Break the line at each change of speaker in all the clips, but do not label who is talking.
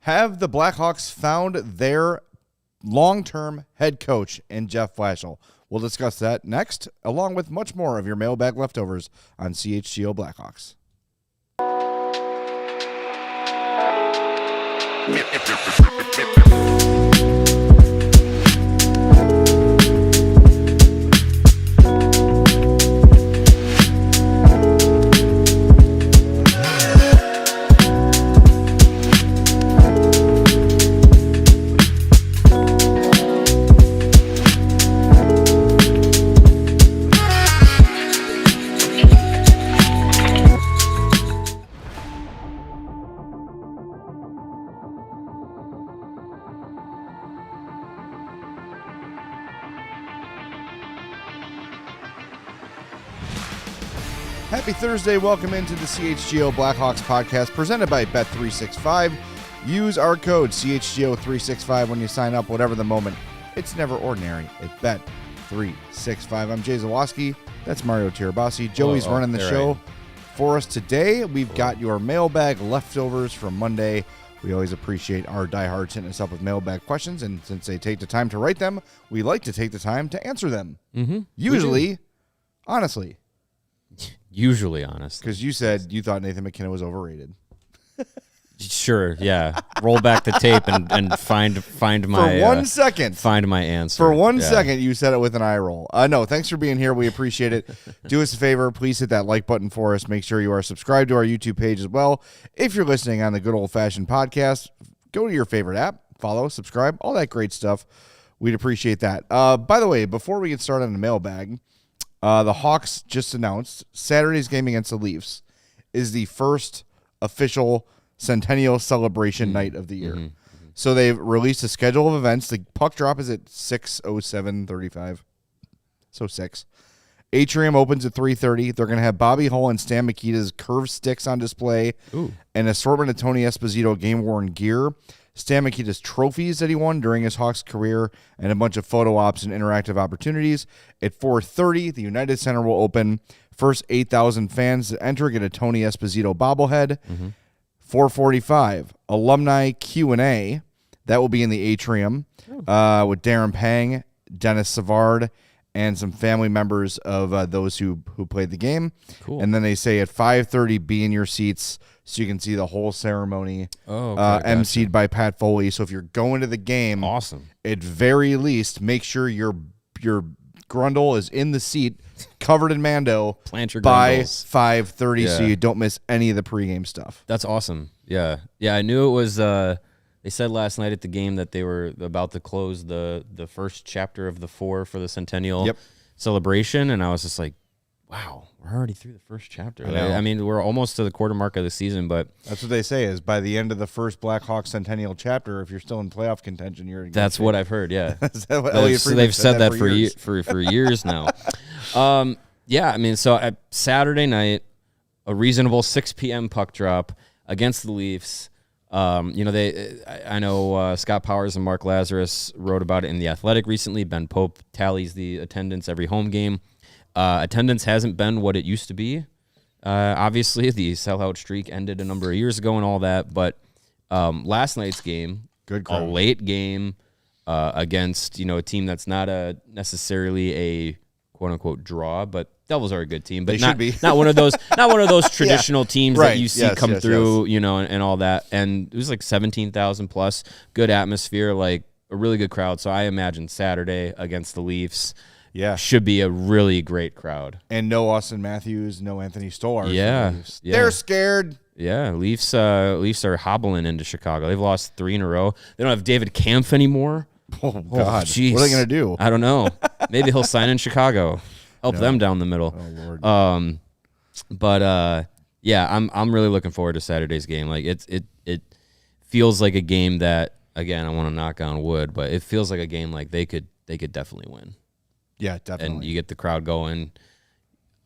Have the Blackhawks found their long-term head coach in Jeff Blashill? We'll discuss that next, along with much more of your mailbag leftovers on CHGO Blackhawks. Happy Thursday. Welcome into the CHGO Blackhawks podcast presented by Bet365. Use our code CHGO365 when you sign up, whatever the moment. It's never ordinary at Bet365. I'm Jay Zawaski. That's Mario Tirabassi. Joey's running the show for us today. We've got your mailbag leftovers from Monday. We always appreciate our diehards hitting us up with mailbag questions, and since they take the time to write them, we like to take the time to answer them. Usually, honestly.
Usually honest.
Because you said you thought Nathan McKinnon was overrated.
Sure, yeah. Roll back the tape and find my...
For 1 second.
Find my answer.
For one second, you said it with an eye roll. No, thanks for being here. We appreciate it. Do us a favor. Please hit that like button for us. Make sure you are subscribed to our YouTube page as well. If you're listening on the good old-fashioned podcast, go to your favorite app. Follow, subscribe, all that great stuff. We'd appreciate that. By the way, before we get started on the mailbag... the Hawks just announced Saturday's game against the Leafs is the first official Centennial celebration night of the year. So they've released a schedule of events. The puck drop is at 6:07:35. So 6. Atrium opens at 3:30. They're going to have Bobby Hull and Stan Mikita's curved sticks on display. An assortment of Tony Esposito game-worn gear. Stan Mikita's trophies that he won during his Hawks career, and a bunch of photo ops and interactive opportunities. At 4:30, the United Center will open. First 8,000 fans that enter get a Tony Esposito bobblehead. 4:45, alumni Q&A. That will be in the atrium with Darren Pang, Dennis Savard, and some family members of those who played the game.
Cool.
And then they say at 5:30, be in your seats so you can see the whole ceremony emceed by Pat Foley. So if you're going to the game,
awesome.
At very least, make sure your grundle is in the seat, covered in Mando,
Plant your
by
grundles.
5:30 so you don't miss any of the pregame stuff.
That's awesome. Yeah. Yeah, I knew it was... they said last night at the game that they were about to close the first chapter of the 4 for the Centennial celebration, and I was just like, wow, we're already through the first chapter. I mean, we're almost to the quarter mark of the season, but... That's
what they say is by the end of the first Blackhawks Centennial chapter, if you're still in playoff contention, you're in good shape.
What I've heard, yeah.
They've
said that for years now. Yeah, I mean, so Saturday night, a reasonable 6 p.m. puck drop against the Leafs. I know Scott Powers and Mark Lazarus wrote about it in The Athletic recently. Ben Pope tallies the attendance every home game. Attendance hasn't been what it used to be. Obviously, the sellout streak ended a number of years ago and all that. But last night's game, a late game against a team that's not necessarily a quote unquote draw, but Devils are a good team, but not one of those traditional teams that you see come through, and all that. And it was like 17,000 plus, good atmosphere, like a really good crowd. So I imagine Saturday against the Leafs. Should be a really great crowd.
And no Austin Matthews, no Anthony Stolarz.
Yeah.
They're scared.
Yeah, Leafs are hobbling into Chicago. They've lost 3 in a row. They don't have David Kampf anymore.
Oh, God.
Jeez.
What are they going to do?
I don't know. Maybe he'll sign in Chicago. Help them down the middle.
Oh, Lord.
Yeah, I'm really looking forward to Saturday's game. Like it feels like a game that, again, I want to knock on wood, but it feels like a game like they could definitely win.
Yeah, definitely.
And you get the crowd going.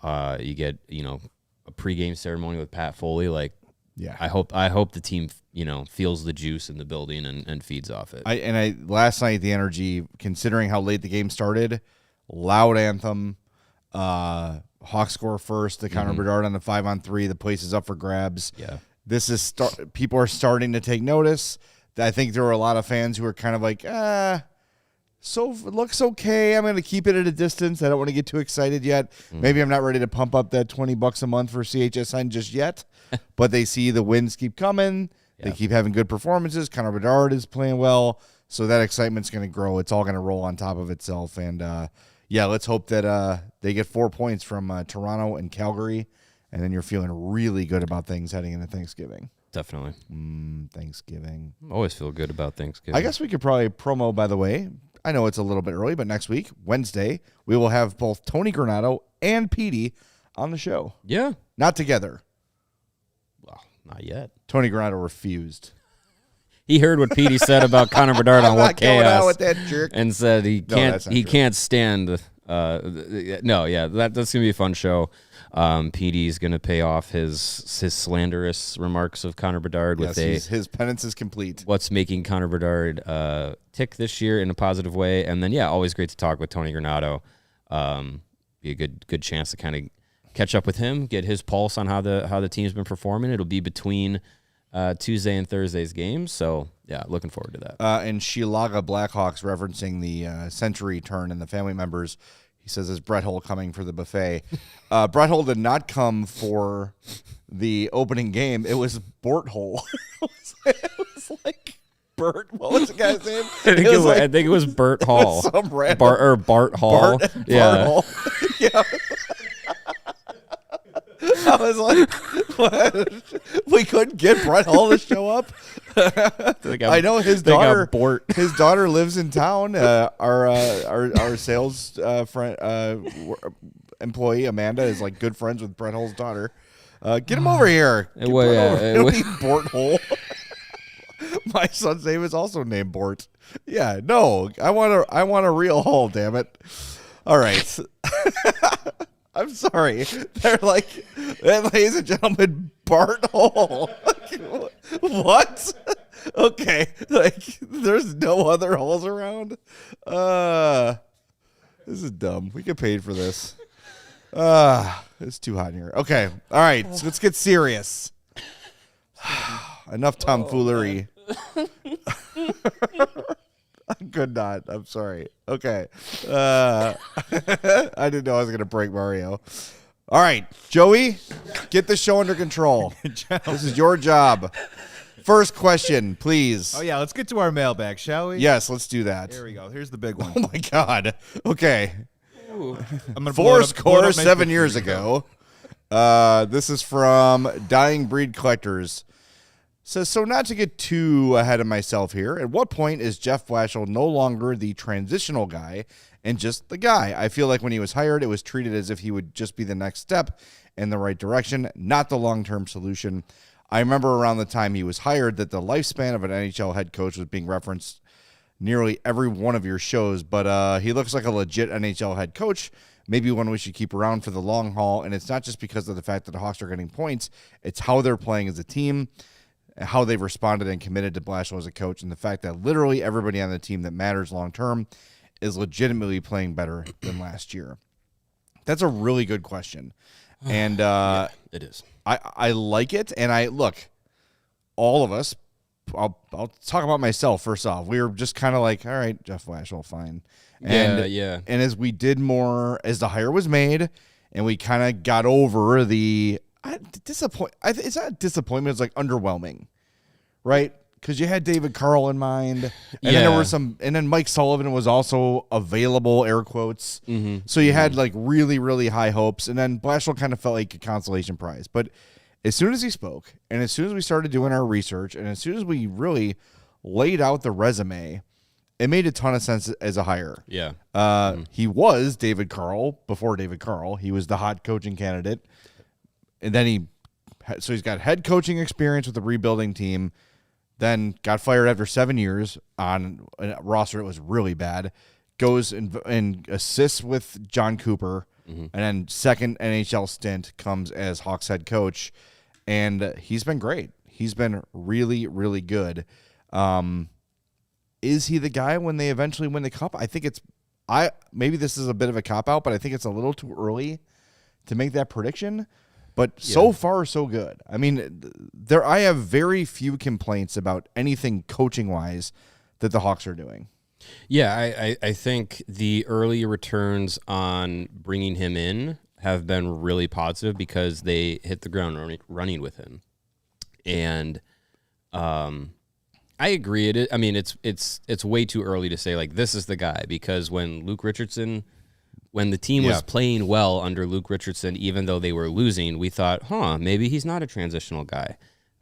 You get, a pregame ceremony with Pat Foley. Like,
yeah,
I hope the team, feels the juice in the building and feeds off it.
Last night, the energy, considering how late the game started, loud anthem, Hawks score first, the Connor Bedard on the 5-on-3, the place is up for grabs.
Yeah.
This is people are starting to take notice. I think there were a lot of fans who were kind of like, so it looks okay. I'm going to keep it at a distance. I don't want to get too excited yet. Maybe I'm not ready to pump up that $20 a month for CHSN just yet. But they see the wins keep coming. Yeah. They keep having good performances. Connor Bedard is playing well. So that excitement's going to grow. It's all going to roll on top of itself. And, let's hope that they get 4 points from Toronto and Calgary. And then you're feeling really good about things heading into Thanksgiving.
Definitely.
Thanksgiving.
Always feel good about Thanksgiving.
I guess we could probably promo, by the way. I know it's a little bit early, but next week, Wednesday, we will have both Tony Granato and Petey on the show.
Yeah.
Not together.
Well, not yet.
Tony Granato refused.
He heard what Petey said about Connor Bedard on What Chaos
with that jerk.
And said he can't stand. That's going to be a fun show. Petey's going to pay off his slanderous remarks of Connor Bedard with
his penance is complete.
What's making Connor Bedard tick this year in a positive way, and then always great to talk with Tony Granato. Be a good chance to kind of catch up with him, get his pulse on how the team's been performing. It'll be between Tuesday and Thursday's games, so looking forward to that.
And Shilaga Blackhawks referencing the century turn and the family members. He says, is Brett Hull coming for the buffet? Brett Hull did not come for the opening game. It was Bort Hull. it was like Bert. What was the guy's name?
I think it was Bert Hall.
Some random
Bart Hall.
Bart Hall. Yeah. I was like, what? We couldn't get Brett Hull to show up. I know his daughter. His daughter lives in town. Our sales employee Amanda is like good friends with Brett Hull's daughter. Get him over here. Bort Hull. My son's name is also named Bort. Yeah, no, I want a real Hull. Damn it! All right. I'm sorry. They're like, ladies and gentlemen, Bart Hull. What? Okay. Like, there's no other holes around. This is dumb. We get paid for this. It's too hot in here. Okay. All right. So let's get serious. Enough tomfoolery. I could not. I'm sorry. Okay. I didn't know I was going to break Mario. All right, Joey, get the show under control. This is your job. First question, please.
Oh, yeah, let's get to our mailbag, shall we?
Yes, let's do that.
Here we go. Here's the big one.
Oh, my God. Okay.
I'm gonna
Four score 7 years ago. This is from Dying Breed Collectors. Says, so not to get too ahead of myself here, at what point is Jeff Blashill no longer the transitional guy and just the guy? I feel like when he was hired, it was treated as if he would just be the next step in the right direction, not the long-term solution. I remember around the time he was hired that the lifespan of an NHL head coach was being referenced nearly every one of your shows, but he looks like a legit NHL head coach, maybe one we should keep around for the long haul, and it's not just because of the fact that the Hawks are getting points, it's how they're playing as a team, how they've responded and committed to Blashill as a coach, and the fact that literally everybody on the team that matters long-term is legitimately playing better than last year. That's a really good question. And
yeah, it is.
I like it, and look, all of us, I'll talk about myself first off. We were just kind of like, all right, Jeff Blashill, fine. And,
yeah.
And as we did more, as the hire was made, and we kind of got over the it's not disappointment. It's like underwhelming, right? Because you had David Carl in mind, and then there were and then Mike Sullivan was also available, air quotes. Mm-hmm. So you had like really, really high hopes, and then Blashill kind of felt like a consolation prize. But as soon as he spoke, and as soon as we started doing our research, and as soon as we really laid out the resume, it made a ton of sense as a hire.
Yeah.
He was David Carl before David Carl. He was the hot coaching candidate. And then he's got head coaching experience with the rebuilding team, then got fired after 7 years on a roster that was really bad, goes and assists with John Cooper, and then second NHL stint comes as Hawks head coach, and he's been great. He's been really, really good. Is he the guy when they eventually win the cup? I think maybe this is a bit of a cop-out, but I think it's a little too early to make that prediction. But so far, so good. I mean, I have very few complaints about anything coaching-wise that the Hawks are doing.
Yeah, I think the early returns on bringing him in have been really positive because they hit the ground running with him. And I agree. It's way too early to say, like, this is the guy, because when the team was playing well under Luke Richardson, even though they were losing, we thought, maybe he's not a transitional guy.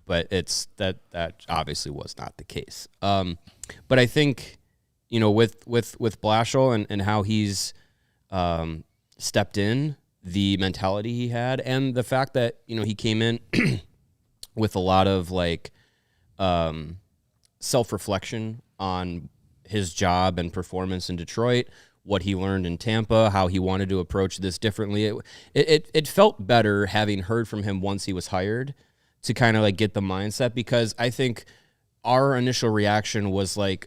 But that obviously was not the case. But I think, with Blashill and how he's stepped in, the mentality he had, and the fact that, he came in with a lot of self-reflection on his job and performance in Detroit, what he learned in Tampa, how he wanted to approach this differently. It felt better having heard from him once he was hired to kind of get the mindset, because I think our initial reaction was I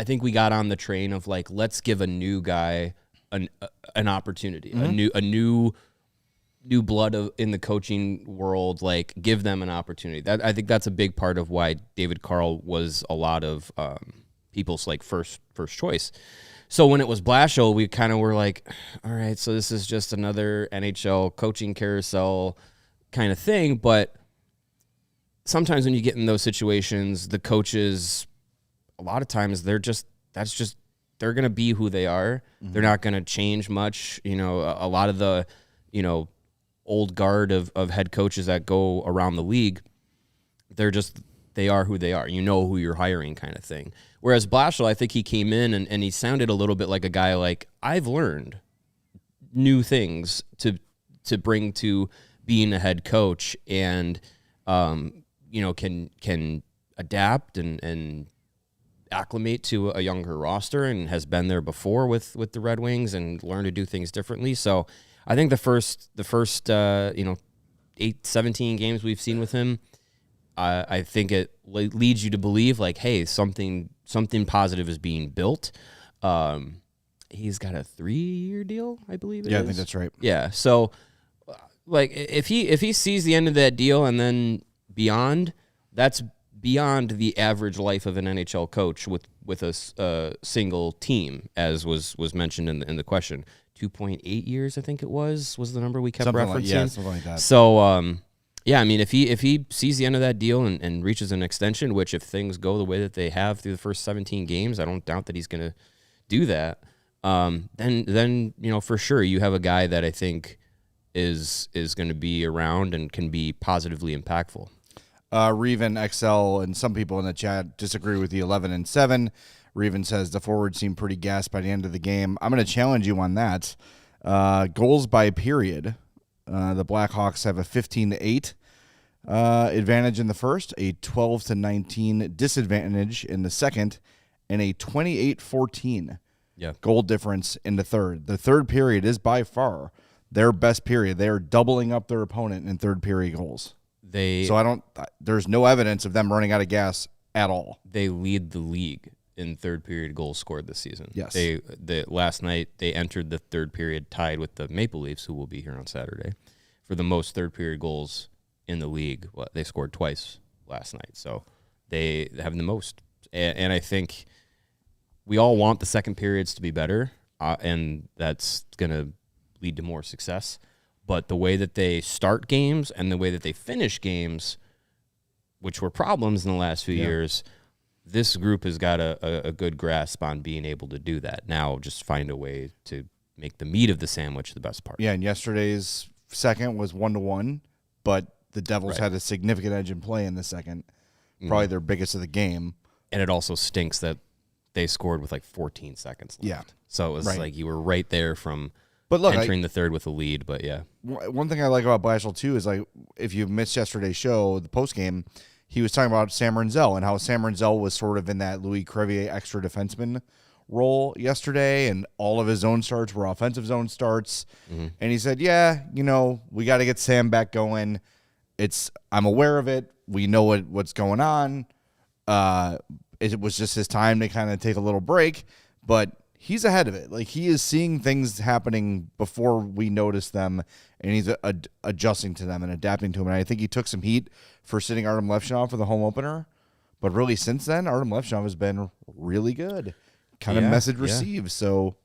think we got on the train of let's give a new guy an opportunity, a new blood in the coaching world, give them an opportunity. I think that's a big part of why David Carl was a lot of people's first choice. So when it was Blashill, we kind of were all right, so this is just another NHL coaching carousel kind of thing. But sometimes when you get in those situations, the coaches, a lot of times they're going to be who they are. Mm-hmm. They're not going to change much. A lot of the, old guard of head coaches that go around the league, they are who they are. Who you're hiring, kind of thing. Whereas Blashill, I think he came in and he sounded a little bit like a guy I've learned new things to bring to being a head coach, and can adapt and acclimate to a younger roster, and has been there before with the Red Wings and learned to do things differently. So I think the first 17 games we've seen with him, I think it leads you to believe hey, something positive is being built. He's got a 3-year deal, I believe.
I think that's right.
Yeah. So if he sees the end of that deal and then beyond, that's beyond the average life of an NHL coach with a single team, as was mentioned in the question. 2.8 years, I think it was the number we kept referencing.
Something like that.
So, if he sees the end of that deal and reaches an extension, which if things go the way that they have through the first 17 games, I don't doubt that he's going to do that. Then for sure you have a guy that I think is going to be around and can be positively impactful.
Reven XL and some people in the chat disagree with the 11-7. Reven says the forwards seem pretty gassed by the end of the game. I'm going to challenge you on that. Goals by period. The Blackhawks have a 15-8 advantage in the first, a 12-19 disadvantage in the second, and a 28-14 goal difference in the third. The third period is by far their best period. They are doubling up their opponent in third period goals. There's no evidence of them running out of gas at all.
They lead the league in third period goals scored this season.
Yes.
Last night they entered the third period tied with the Maple Leafs, who will be here on Saturday, for the most third period goals in the league. They scored twice last night, so they have the most. And I think we all want the second periods to be better, and that's going to lead to more success. But the way that they start games and the way that they finish games, which were problems in the last few years, this group has got a good grasp on being able to do that. Now just find a way to make the meat of the sandwich the best part.
Yeah, and yesterday's second was 1-1, but the Devils had a significant edge in play in the second, probably their biggest of the game.
And it also stinks that they scored with 14 seconds left.
Yeah.
So it was you were right there from entering the third with a lead, but yeah.
One thing I like about Blashill, too, is if you missed yesterday's show, the postgame, he was talking about Sam Renzel and how Sam Renzel was sort of in that Louis Crevier extra defenseman role yesterday, and all of his zone starts were offensive zone starts. Mm-hmm. And he said, we got to get Sam back going. I'm aware of it. We know what's going on. It was just his time to kind of take a little break, but he's ahead of it. Like, he is seeing things happening before we notice them, and he's adjusting to them and adapting to them. And I think he took some heat for sitting Artem Levshunov for the home opener. But really, since then, Artem Levshunov has been really good. Kind of message received. So,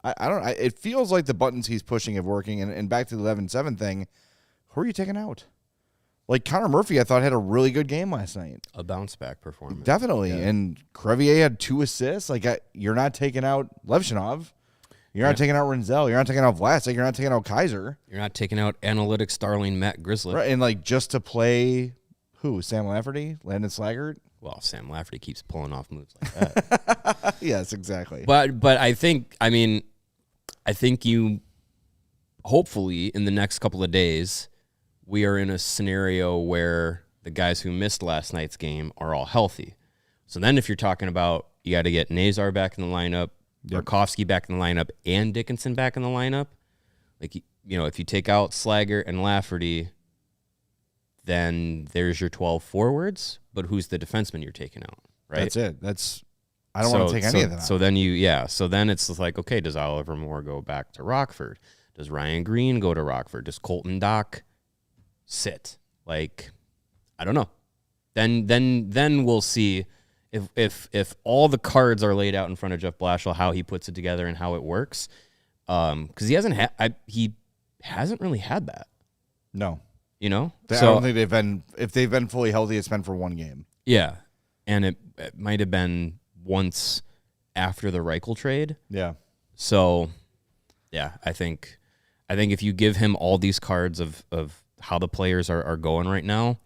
I don't. It feels like the buttons he's pushing have working. And back to the 11-7 thing, who are you taking out? Like, Connor Murphy, I thought, had a really good game last night.
A bounce-back performance.
Definitely. Yeah. And Crevier had 2 assists. Like, you're not taking out Levshunov. You're not taking out Renzel. You're not taking out Vlasic. You're not taking out Kaiser.
You're not taking out analytics darling Matt Grizzly.
Right. And, like, just to play, who? Sam Lafferty? Landon Slaggert?
Well, Sam Lafferty keeps pulling off moves like that.
Yes, exactly.
But I think you, hopefully, in the next couple of days, we are in a scenario where the guys who missed last night's game are all healthy. So then if you're talking about you got to get Nazar back in the lineup, Burakovsky back in the lineup, and Dickinson back in the lineup, like, you know, if you take out Slaggert and Lafferty, then there's your 12 forwards, but who's the defenseman you're taking out, right?
That's it. I don't want to take any of that out.
So then it's just like, okay, does Oliver Moore go back to Rockford? Does Ryan Green go to Rockford? Does Colton Dock sit? Like, I don't know. Then we'll see if all the cards are laid out in front of Jeff Blashill, how he puts it together and how it works. Because he hasn't really had that.
No.
You know?
I don't think if they've been fully healthy, it's been for one game.
Yeah. And it might have been once after the Reichel trade.
Yeah.
So, yeah, I think if you give him all these cards of how the players are going right now,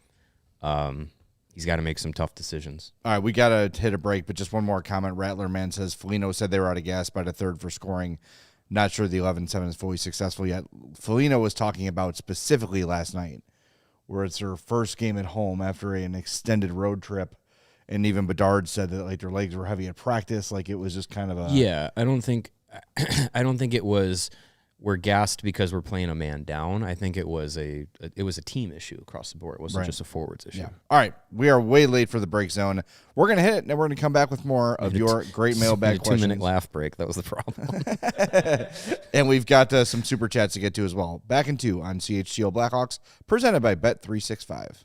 he's got to make some tough decisions.
All right, we got to hit a break, but just one more comment. Rattler Man says, Foligno said they were out of gas by the third for scoring. Not sure the 11-7 is fully successful yet. Foligno was talking about specifically last night, where it's their first game at home after an extended road trip. And even Bedard said that, like, their legs were heavy at practice. Like, it was just kind of a...
Yeah, I don't think it was we're gassed because we're playing a man down. I think it was a team issue across the board. It wasn't just a forwards issue.
Yeah. All right, we are way late for the break zone. We're going to hit it, and then we're going to come back with more of your great mailbag questions.
2-minute laugh break. That was the problem.
And we've got some super chats to get to as well. Back in 2 on CHGO Blackhawks, presented by Bet365.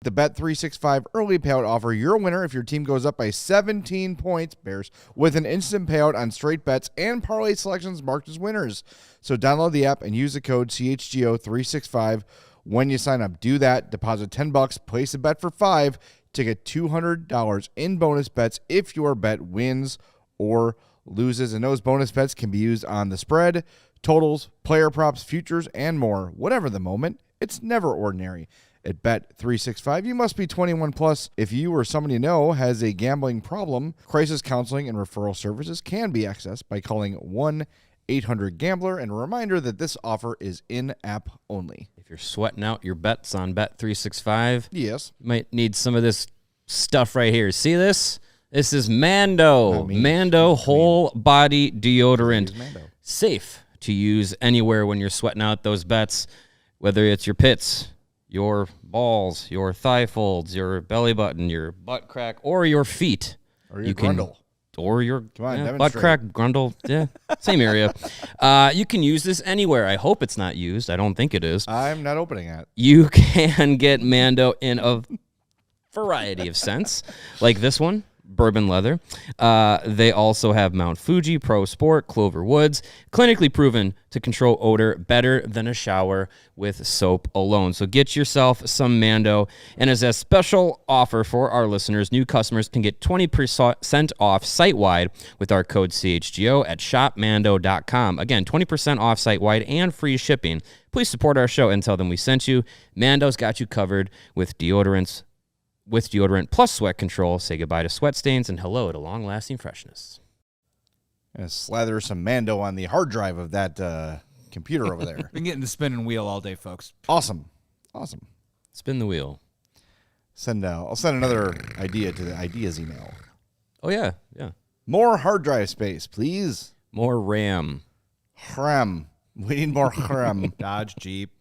The Bet365 early payout offer. You're a winner if your team goes up by 17 points, Bears, with an instant payout on straight bets and parlay selections marked as winners. So download the app and use the code CHGO365 when you sign up. Do that. Deposit $10, place a bet for $5 to get $200 in bonus bets if your bet wins or loses. And those bonus bets can be used on the spread, totals, player props, futures, and more. Whatever the moment, it's never ordinary. At Bet365, you must be 21 plus. If you or someone you know has a gambling problem, crisis counseling and referral services can be accessed by calling 1-800-GAMBLER. And a reminder that this offer is in-app only.
If you're sweating out your bets on Bet365,
yes,
you might need some of this stuff right here. See this? This is Mando. Mando whole body deodorant. Safe to use anywhere when you're sweating out those bets, whether it's your pits, your balls, your thigh folds, your belly button, your butt crack, or your feet.
Or your grundle.
Or your butt crack, grundle, same area. You can use this anywhere. I hope it's not used. I don't think it is.
I'm not opening it.
You can get Mando in a variety of scents, like this one. Bourbon leather. They also have Mount Fuji, Pro Sport, Clover Woods, clinically proven to control odor better than a shower with soap alone. So get yourself some Mando. And as a special offer for our listeners, new customers can get 20% off site-wide with our code CHGO at shopmando.com. Again, 20% off site-wide and free shipping. Please support our show and tell them we sent you. Mando's got you covered with deodorants. With deodorant plus sweat control, say goodbye to sweat stains and hello to long-lasting freshness.
Gonna slather some Mando on the hard drive of that computer over there.
Been getting the spinning wheel all day, folks.
Awesome.
Spin the wheel.
I'll send another idea to the ideas email.
Oh, yeah.
More hard drive space, please.
More RAM.
RAM. We need more RAM.
Dodge, Jeep,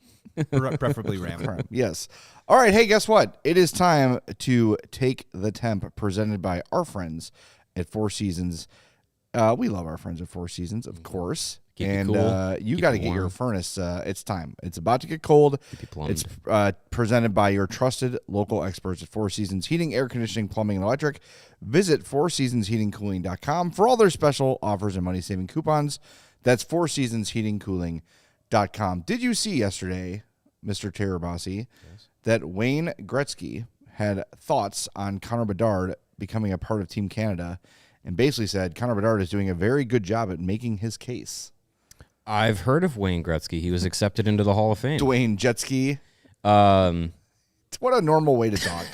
preferably Ram.
Yes. All right. Hey, guess what? It is time to take the temp, presented by our friends at Four Seasons. We love our friends at Four Seasons, of course.
Keep
and
it cool.
You got to get your furnace. It's time. It's about to get cold. It's presented by your trusted local experts at Four Seasons Heating, Air Conditioning, Plumbing, and Electric. Visit fourseasonsheatingcooling.com for all their special offers and money-saving coupons. That's fourseasonsheatingcooling.com. Did you see yesterday, Mr. Tirabassi, that Wayne Gretzky had thoughts on Connor Bedard becoming a part of Team Canada and basically said Connor Bedard is doing a very good job at making his case?
I've heard of Wayne Gretzky. He was accepted into the Hall of Fame.
Dwayne Jetski.
Um,
What a normal way to talk.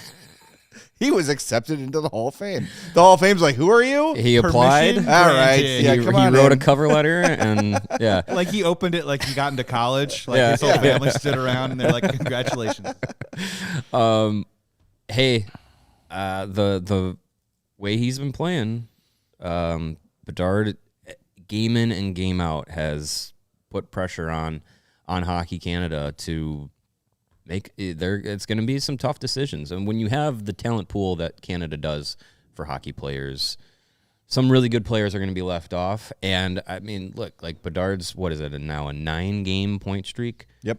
He was accepted into the Hall of Fame. The Hall of Fame's like, who are you?
he applied.
Permission
All right.
granted.
Yeah,
he
come on
wrote
in.
a cover letter, and yeah.
Like he opened it like he got into college. Like
Yeah.
his whole family stood around and they're like, congratulations.
Hey, the way he's been playing, Bedard, game in and game out, has put pressure on Hockey Canada to make there. It's going to be some tough decisions, and when you have the talent pool that Canada does for hockey players, some really good players are going to be left off. And I mean, look, like Bedard's, what is it now, a 9-game point streak?
Yep.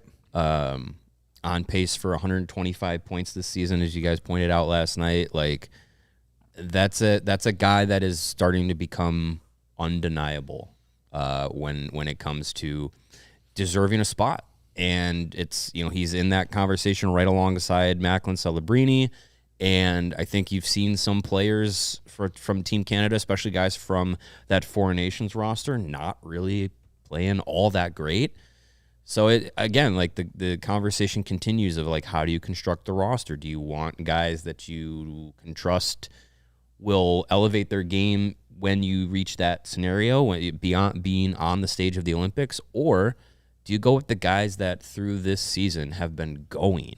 On pace for 125 points this season, as you guys pointed out last night. Like that's a guy that is starting to become undeniable when it comes to deserving a spot. And it's, he's in that conversation right alongside Macklin, Celebrini. And I think you've seen some players from Team Canada, especially guys from that Four Nations roster, not really playing all that great. So it, again, like the conversation continues of like, how do you construct the roster? Do you want guys that you can trust will elevate their game when you reach that scenario, beyond being on the stage of the Olympics? Or do you go with the guys that through this season have been going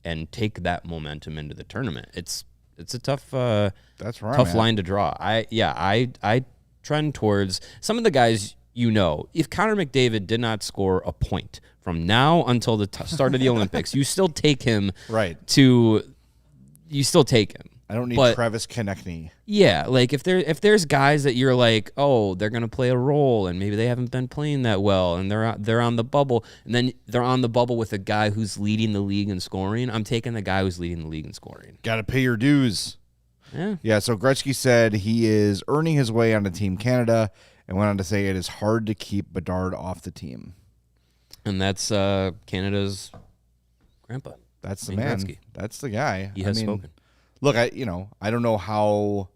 and take that momentum into the tournament? It's a tough
That's right,
tough
man.
line to draw. I trend towards some of the guys. If Connor McDavid did not score a point from now until the start of the Olympics, you still take him.
Right.
You still take him.
I don't need
But-
Travis Konechny.
Yeah, like if there's guys that you're like, oh, they're gonna play a role, and maybe they haven't been playing that well, and they're on the bubble, and then they're on the bubble with a guy who's leading the league in scoring. I'm taking the guy who's leading the league in scoring.
Got to pay your dues.
Yeah.
Yeah, so Gretzky said he is earning his way onto Team Canada and went on to say it is hard to keep Bedard off the team.
And that's Canada's grandpa.
That's the
Wayne
man.
Gretzky.
That's the guy.
He has spoken.
Look, I don't know how.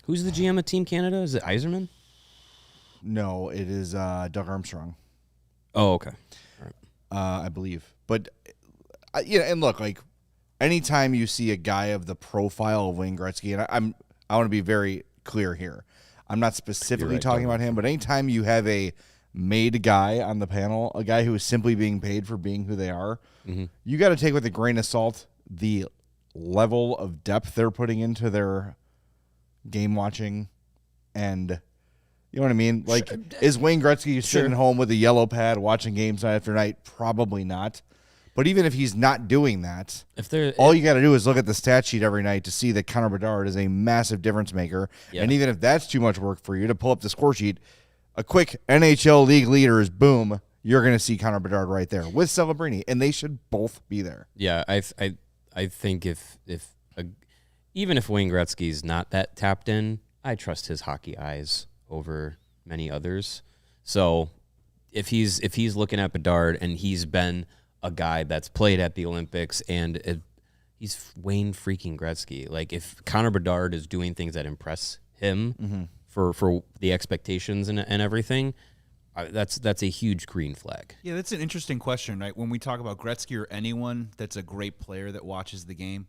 Who's the GM of Team Canada? Is it Yzerman?
No, it is Doug Armstrong.
Oh, okay.
I believe. But and look, like anytime you see a guy of the profile of Wayne Gretzky, and I want to be very clear here. I'm not specifically talking about him, but anytime you have a made guy on the panel, a guy who is simply being paid for being who they are, you got to take with a grain of salt the level of depth they're putting into their game watching, and you know what I mean? Like, is Wayne Gretzky sitting home with a yellow pad watching games night after night? Probably not. But even if he's not doing that, all you got to do is look at the stat sheet every night to see that Connor Bedard is a massive difference maker.
Yeah.
And even if that's too much work for you to pull up the score sheet, a quick NHL league leaders, boom, you're going to see Connor Bedard right there with Celebrini, and they should both be there.
Yeah, I think even if Wayne Gretzky's not that tapped in, I trust his hockey eyes over many others. So if he's looking at Bedard and he's been a guy that's played at the Olympics and he's Wayne freaking Gretzky, like if Connor Bedard is doing things that impress him for the expectations and everything, that's a huge green flag.
Yeah, that's an interesting question, right? When we talk about Gretzky or anyone that's a great player that watches the game,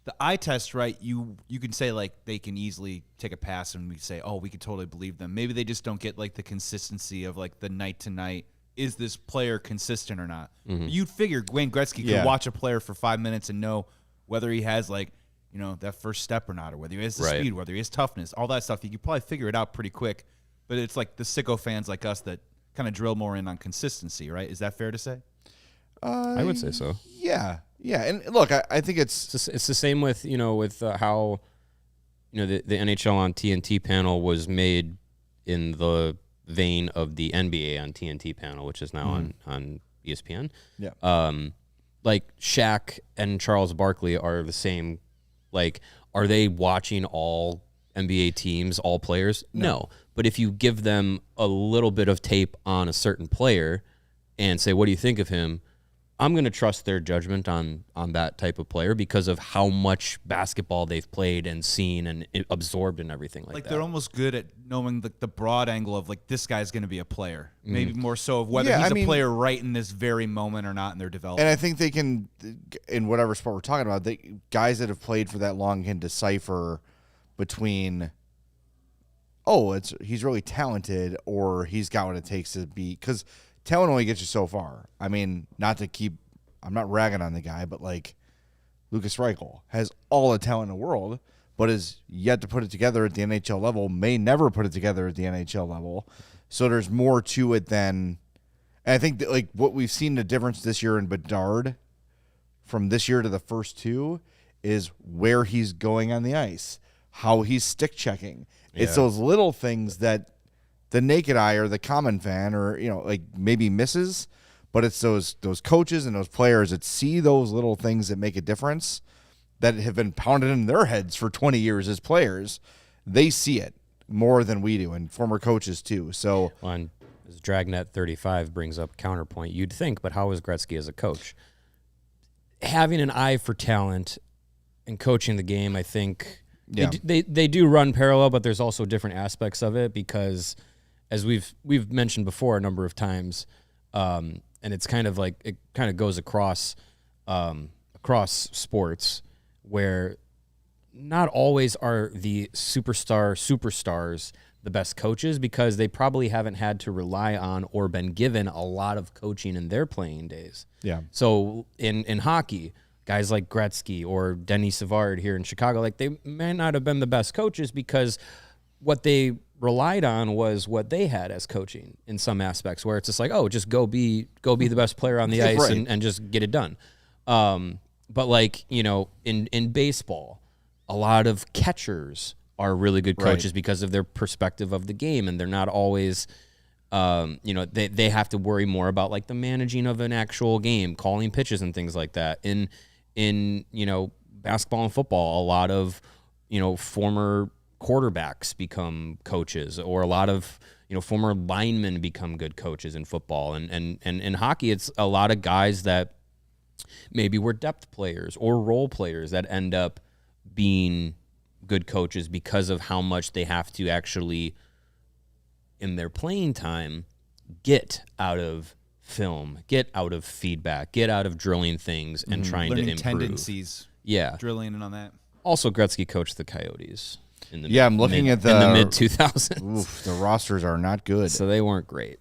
the eye test, right? You can say like they can easily take a pass and we say, oh, we could totally believe them. Maybe they just don't get like the consistency of like the night to night. Is this player consistent or not? You'd figure Wayne Gretzky could watch a player for 5 minutes and know whether he has like, that first step or not, or whether he has the
Right.
speed, whether he has toughness, all that stuff. You could probably figure it out pretty quick. But it's like the sicko fans like us that kind of drill more in on consistency, right? Is that fair to say?
I would say so.
Yeah. And look, I think it's
the same with how the NHL on TNT panel was made in the vein of the NBA on TNT panel, which is now on ESPN.
Yeah.
Like Shaq and Charles Barkley are the same. Like, are they watching all NBA teams, all players? No. But if you give them a little bit of tape on a certain player and say, what do you think of him? I'm going to trust their judgment on that type of player because of how much basketball they've played and seen and absorbed and everything like that.
They're almost good at knowing the broad angle of, like, this guy's going to be a player. Maybe more so of whether he's a player right in this very moment or not in their development.
And I think they can, in whatever sport we're talking about, guys that have played for that long can decipher between, he's really talented or he's got what it takes to be, because talent only gets you so far. I mean, I'm not ragging on the guy, but like Lucas Reichel has all the talent in the world, but is yet to put it together at the NHL level, may never put it together at the NHL level. So there's more to it than, and I think that, like, what we've seen the difference this year in Bedard from this year to the first two is where he's going on the ice, how he's stick checking. It's those little things that the naked eye or the common fan or, like maybe misses, but it's those coaches and those players that see those little things that make a difference that have been pounded in their heads for 20 years as players. They see it more than we do, and former coaches too. So,
and as Dragnet 35 brings up counterpoint, you'd think, but how is Gretzky as a coach? Having an eye for talent and coaching the game, I think they do run parallel, but there's also different aspects of it because, as we've mentioned before a number of times, and it's kind of like it kind of goes across sports, where not always are the superstars the best coaches because they probably haven't had to rely on or been given a lot of coaching in their playing days.
Yeah.
So in hockey, guys like Gretzky or Denny Savard here in Chicago, like, they may not have been the best coaches because what they relied on was what they had as coaching in some aspects, where it's just like, just go be the best player on the ice
right.
and just get it done. But like, in baseball, a lot of catchers are really good coaches because of their perspective of the game, and they're not always, they have to worry more about like the managing of an actual game, calling pitches and things like that. In basketball and football, a lot of, former quarterbacks become coaches, or a lot of, former linemen become good coaches in football. And in hockey, it's a lot of guys that maybe were depth players or role players that end up being good coaches because of how much they have to actually, in their playing time, get out of film, get out of feedback, get out of drilling things and trying to improve.
Tendencies.
Yeah.
Drilling in on that.
Also, Gretzky coached the Coyotes.
I'm looking at
in the mid-2000s.
Oof, the rosters are not good.
So they weren't great.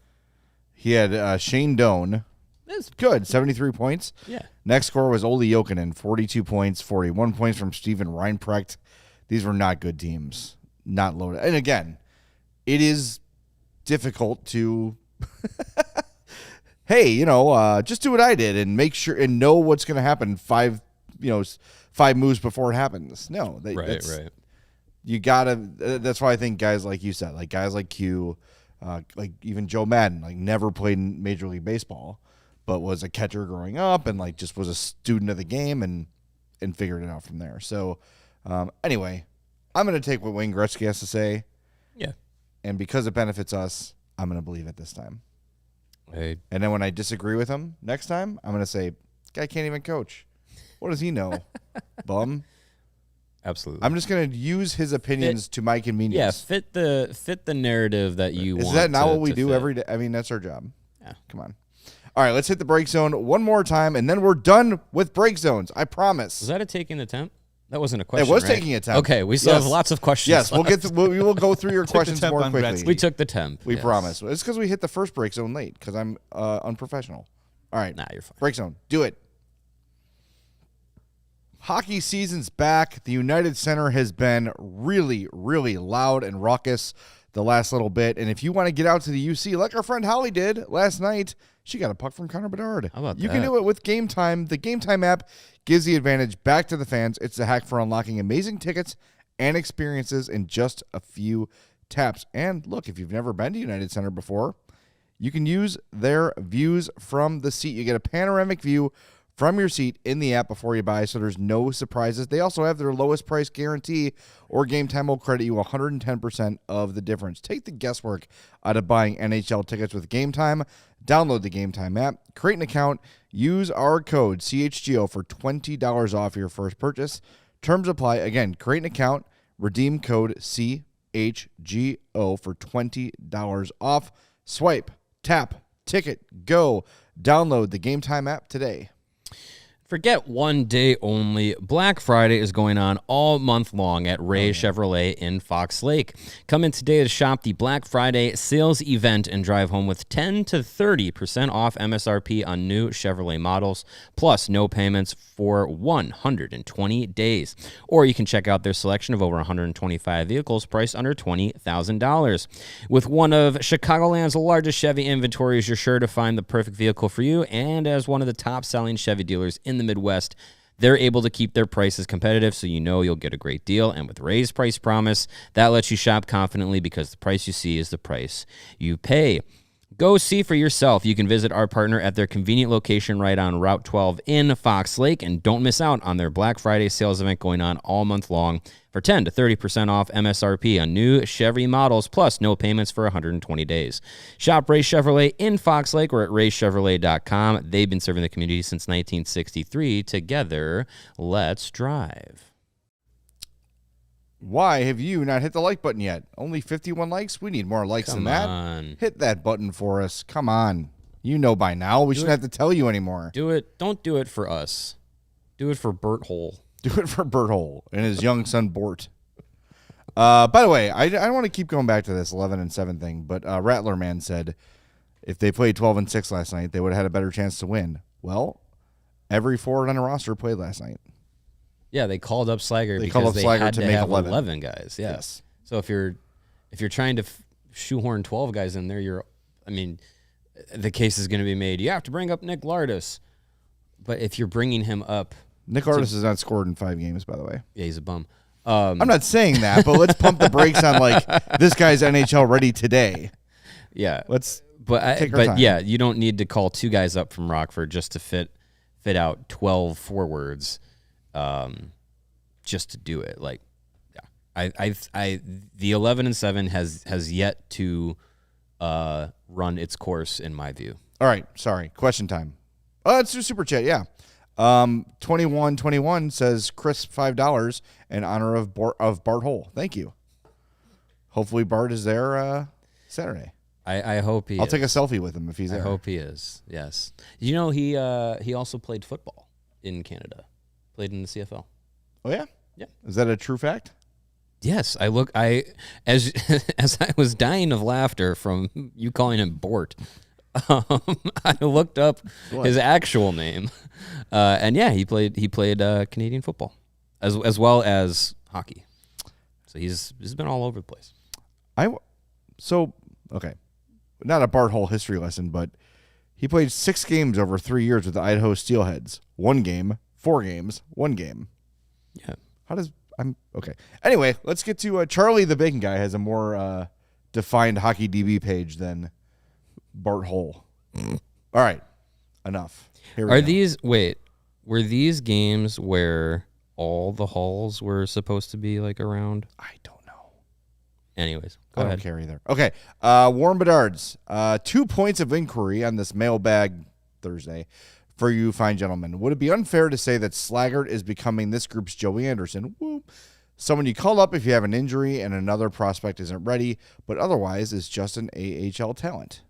He had Shane Doan. That's good, 73 points.
Yeah.
Next score was Olli Jokinen, 42 points, 41 points from Steven Reinprecht. These were not good teams, not loaded. And again, it is difficult to, hey, just do what I did and make sure and know what's going to happen 5 moves before it happens. No,
Right.
You gotta. That's why I think guys like you said, like guys like Q, like even Joe Madden, like never played in Major League Baseball, but was a catcher growing up and like just was a student of the game and figured it out from there. So anyway, I'm going to take what Wayne Gretzky has to say.
Yeah.
And because it benefits us, I'm going to believe it this time.
Hey.
And then when I disagree with him next time, I'm going to say, guy can't even coach. What does he know? Bum.
Absolutely.
I'm just going to use his opinions to my convenience.
Yeah, fit the narrative that you want.
Is that not what we do
fit.
every day? I mean, that's our job.
Yeah.
Come on. All right, let's hit the break zone one more time, and then we're done with break zones. I promise.
Was that a taking the temp? That wasn't a question.
It was
right?
taking a temp.
Okay, we still have lots of questions.
Yes,
left.
we will go through your questions more quickly.
Gretzky.
We took the temp.
We
yes.
promise. It's because we hit the first break zone late because I'm unprofessional. All right.
Nah, you're fine.
Break zone. Do it. Hockey season's back. The United Center has been really, really loud and raucous the last little bit. And if you want to get out to the UC, like our friend Holly did last night, she got a puck from Connor Bedard.
How about
you
that?
can do it with Game Time. The Game Time app gives the advantage back to the fans. It's a hack for unlocking amazing tickets and experiences in just a few taps. And look, if you've never been to United Center before, you can use their views from the seat. You get a panoramic view from your seat in the app before you buy, so there's no surprises. They also have their lowest price guarantee, or Game Time will credit you 110% of the difference. Take the guesswork out of buying NHL tickets with Game Time. Download the Game Time app, create an account, use our code CHGO for $20 off your first purchase. Terms apply. Again, create an account, redeem code CHGO for $20 off. Swipe, tap, ticket, go. Download the Game Time app today.
Forget one day only. Black Friday is going on all month long at Ray Chevrolet in Fox Lake. Come in today to shop the Black Friday sales event and drive home with 10 to 30% off MSRP on new Chevrolet models, plus no payments for 120 days. Or you can check out their selection of over 125 vehicles priced under $20,000. With one of Chicagoland's largest Chevy inventories, you're sure to find the perfect vehicle for you, and as one of the top-selling Chevy dealers in the Midwest, they're able to keep their prices competitive, so you know you'll get a great deal. And with Ray's Price Promise, that lets you shop confidently because the price you see is the price you pay. Go see for yourself. You can visit our partner at their convenient location right on Route 12 in Fox Lake, and don't miss out on their Black Friday sales event going on all month long for 10 to 30% off MSRP on new Chevy models, plus no payments for 120 days. Shop Ray Chevrolet in Fox Lake or at raychevrolet.com. They've been serving the community since 1963. Together, let's drive.
Why have you not hit the like button yet? Only 51 likes? We need more likes than that.
on.
Hit that button for us. Come on. You know by now. We shouldn't have to tell you anymore.
Do it. Don't do it for us. Do it for Bert Hole.
Do it for Bert Hole and his young son, Bort. By the way, I don't want to keep going back to this 11-7 thing, but Rattler Man said if they played 12-6 last night, they would have had a better chance to win. Well, every forward on the roster played last night.
Yeah, they called up Slaggert
They
because
called up
they
Slaggert
had
to
to
make
have
11.
11 guys. Yeah.
Yes.
So if you're trying to shoehorn 12 guys in there, the case is going to be made. You have to bring up Nick Lardis. But if you're bringing him up,
Nick Ardis has not scored in 5 games, by the way.
yeah, he's a bum.
I'm not saying that, but let's pump the brakes on this guy's NHL ready today.
Yeah.
Let's
But
our time.
yeah, you don't need to call 2 guys up from Rockford just to fit out 12 forwards. Just to do it. The 11-7 has yet to run its course in my view.
All right, sorry. Question time. Oh, let's do super chat. Yeah. 2121 says Chris $5 in honor of Bart Hole. Thank you. Hopefully Bart is there Saturday.
I hope he.
I'll take a selfie with him if he's there.
I hope he is. Yes. You know he also played football in Canada. Played in the CFL.
Oh yeah.
Yeah.
Is that a true fact?
Yes, as I was dying of laughter from you calling him Bort, I looked up his actual name, and yeah, he played Canadian football as well as hockey. So he's been all over the place.
Okay, not a Bart Hole history lesson, but he played 6 games over 3 years with the Idaho Steelheads. 1 game, 4 games, 1 game.
Yeah.
I'm okay. Anyway, let's get to Charlie the Bacon Guy has a more defined hockey DB page than Bart Hole. All right, enough. Here we go.
Were these games where all the halls were supposed to be around?
I don't know.
Anyways,
I don't care either. Okay, Warren Bedard's 2 points of inquiry on this Mailbag Thursday. For you fine gentlemen, would it be unfair to say that Slaggert is becoming this group's Joey Anderson? Woo. Someone you call up if you have an injury and another prospect isn't ready, but otherwise is just an AHL talent.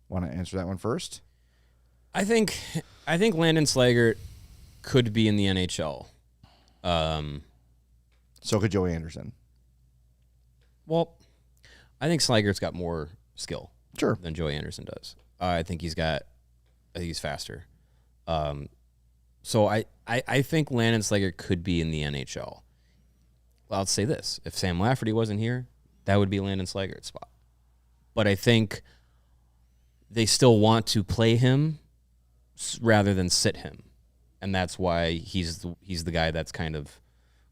Want to answer that one first?
I think Landon Slaggert could be in the NHL.
So could Joey Anderson.
Well, I think Slaggert's got more skill than Joey Anderson does. I think he's faster. So I think Landon Slaggert could be in the NHL. Well, I'll say this. If Sam Lafferty wasn't here, that would be Landon Slaggert's spot. But I think they still want to play him rather than sit him. And that's why he's the guy that's kind of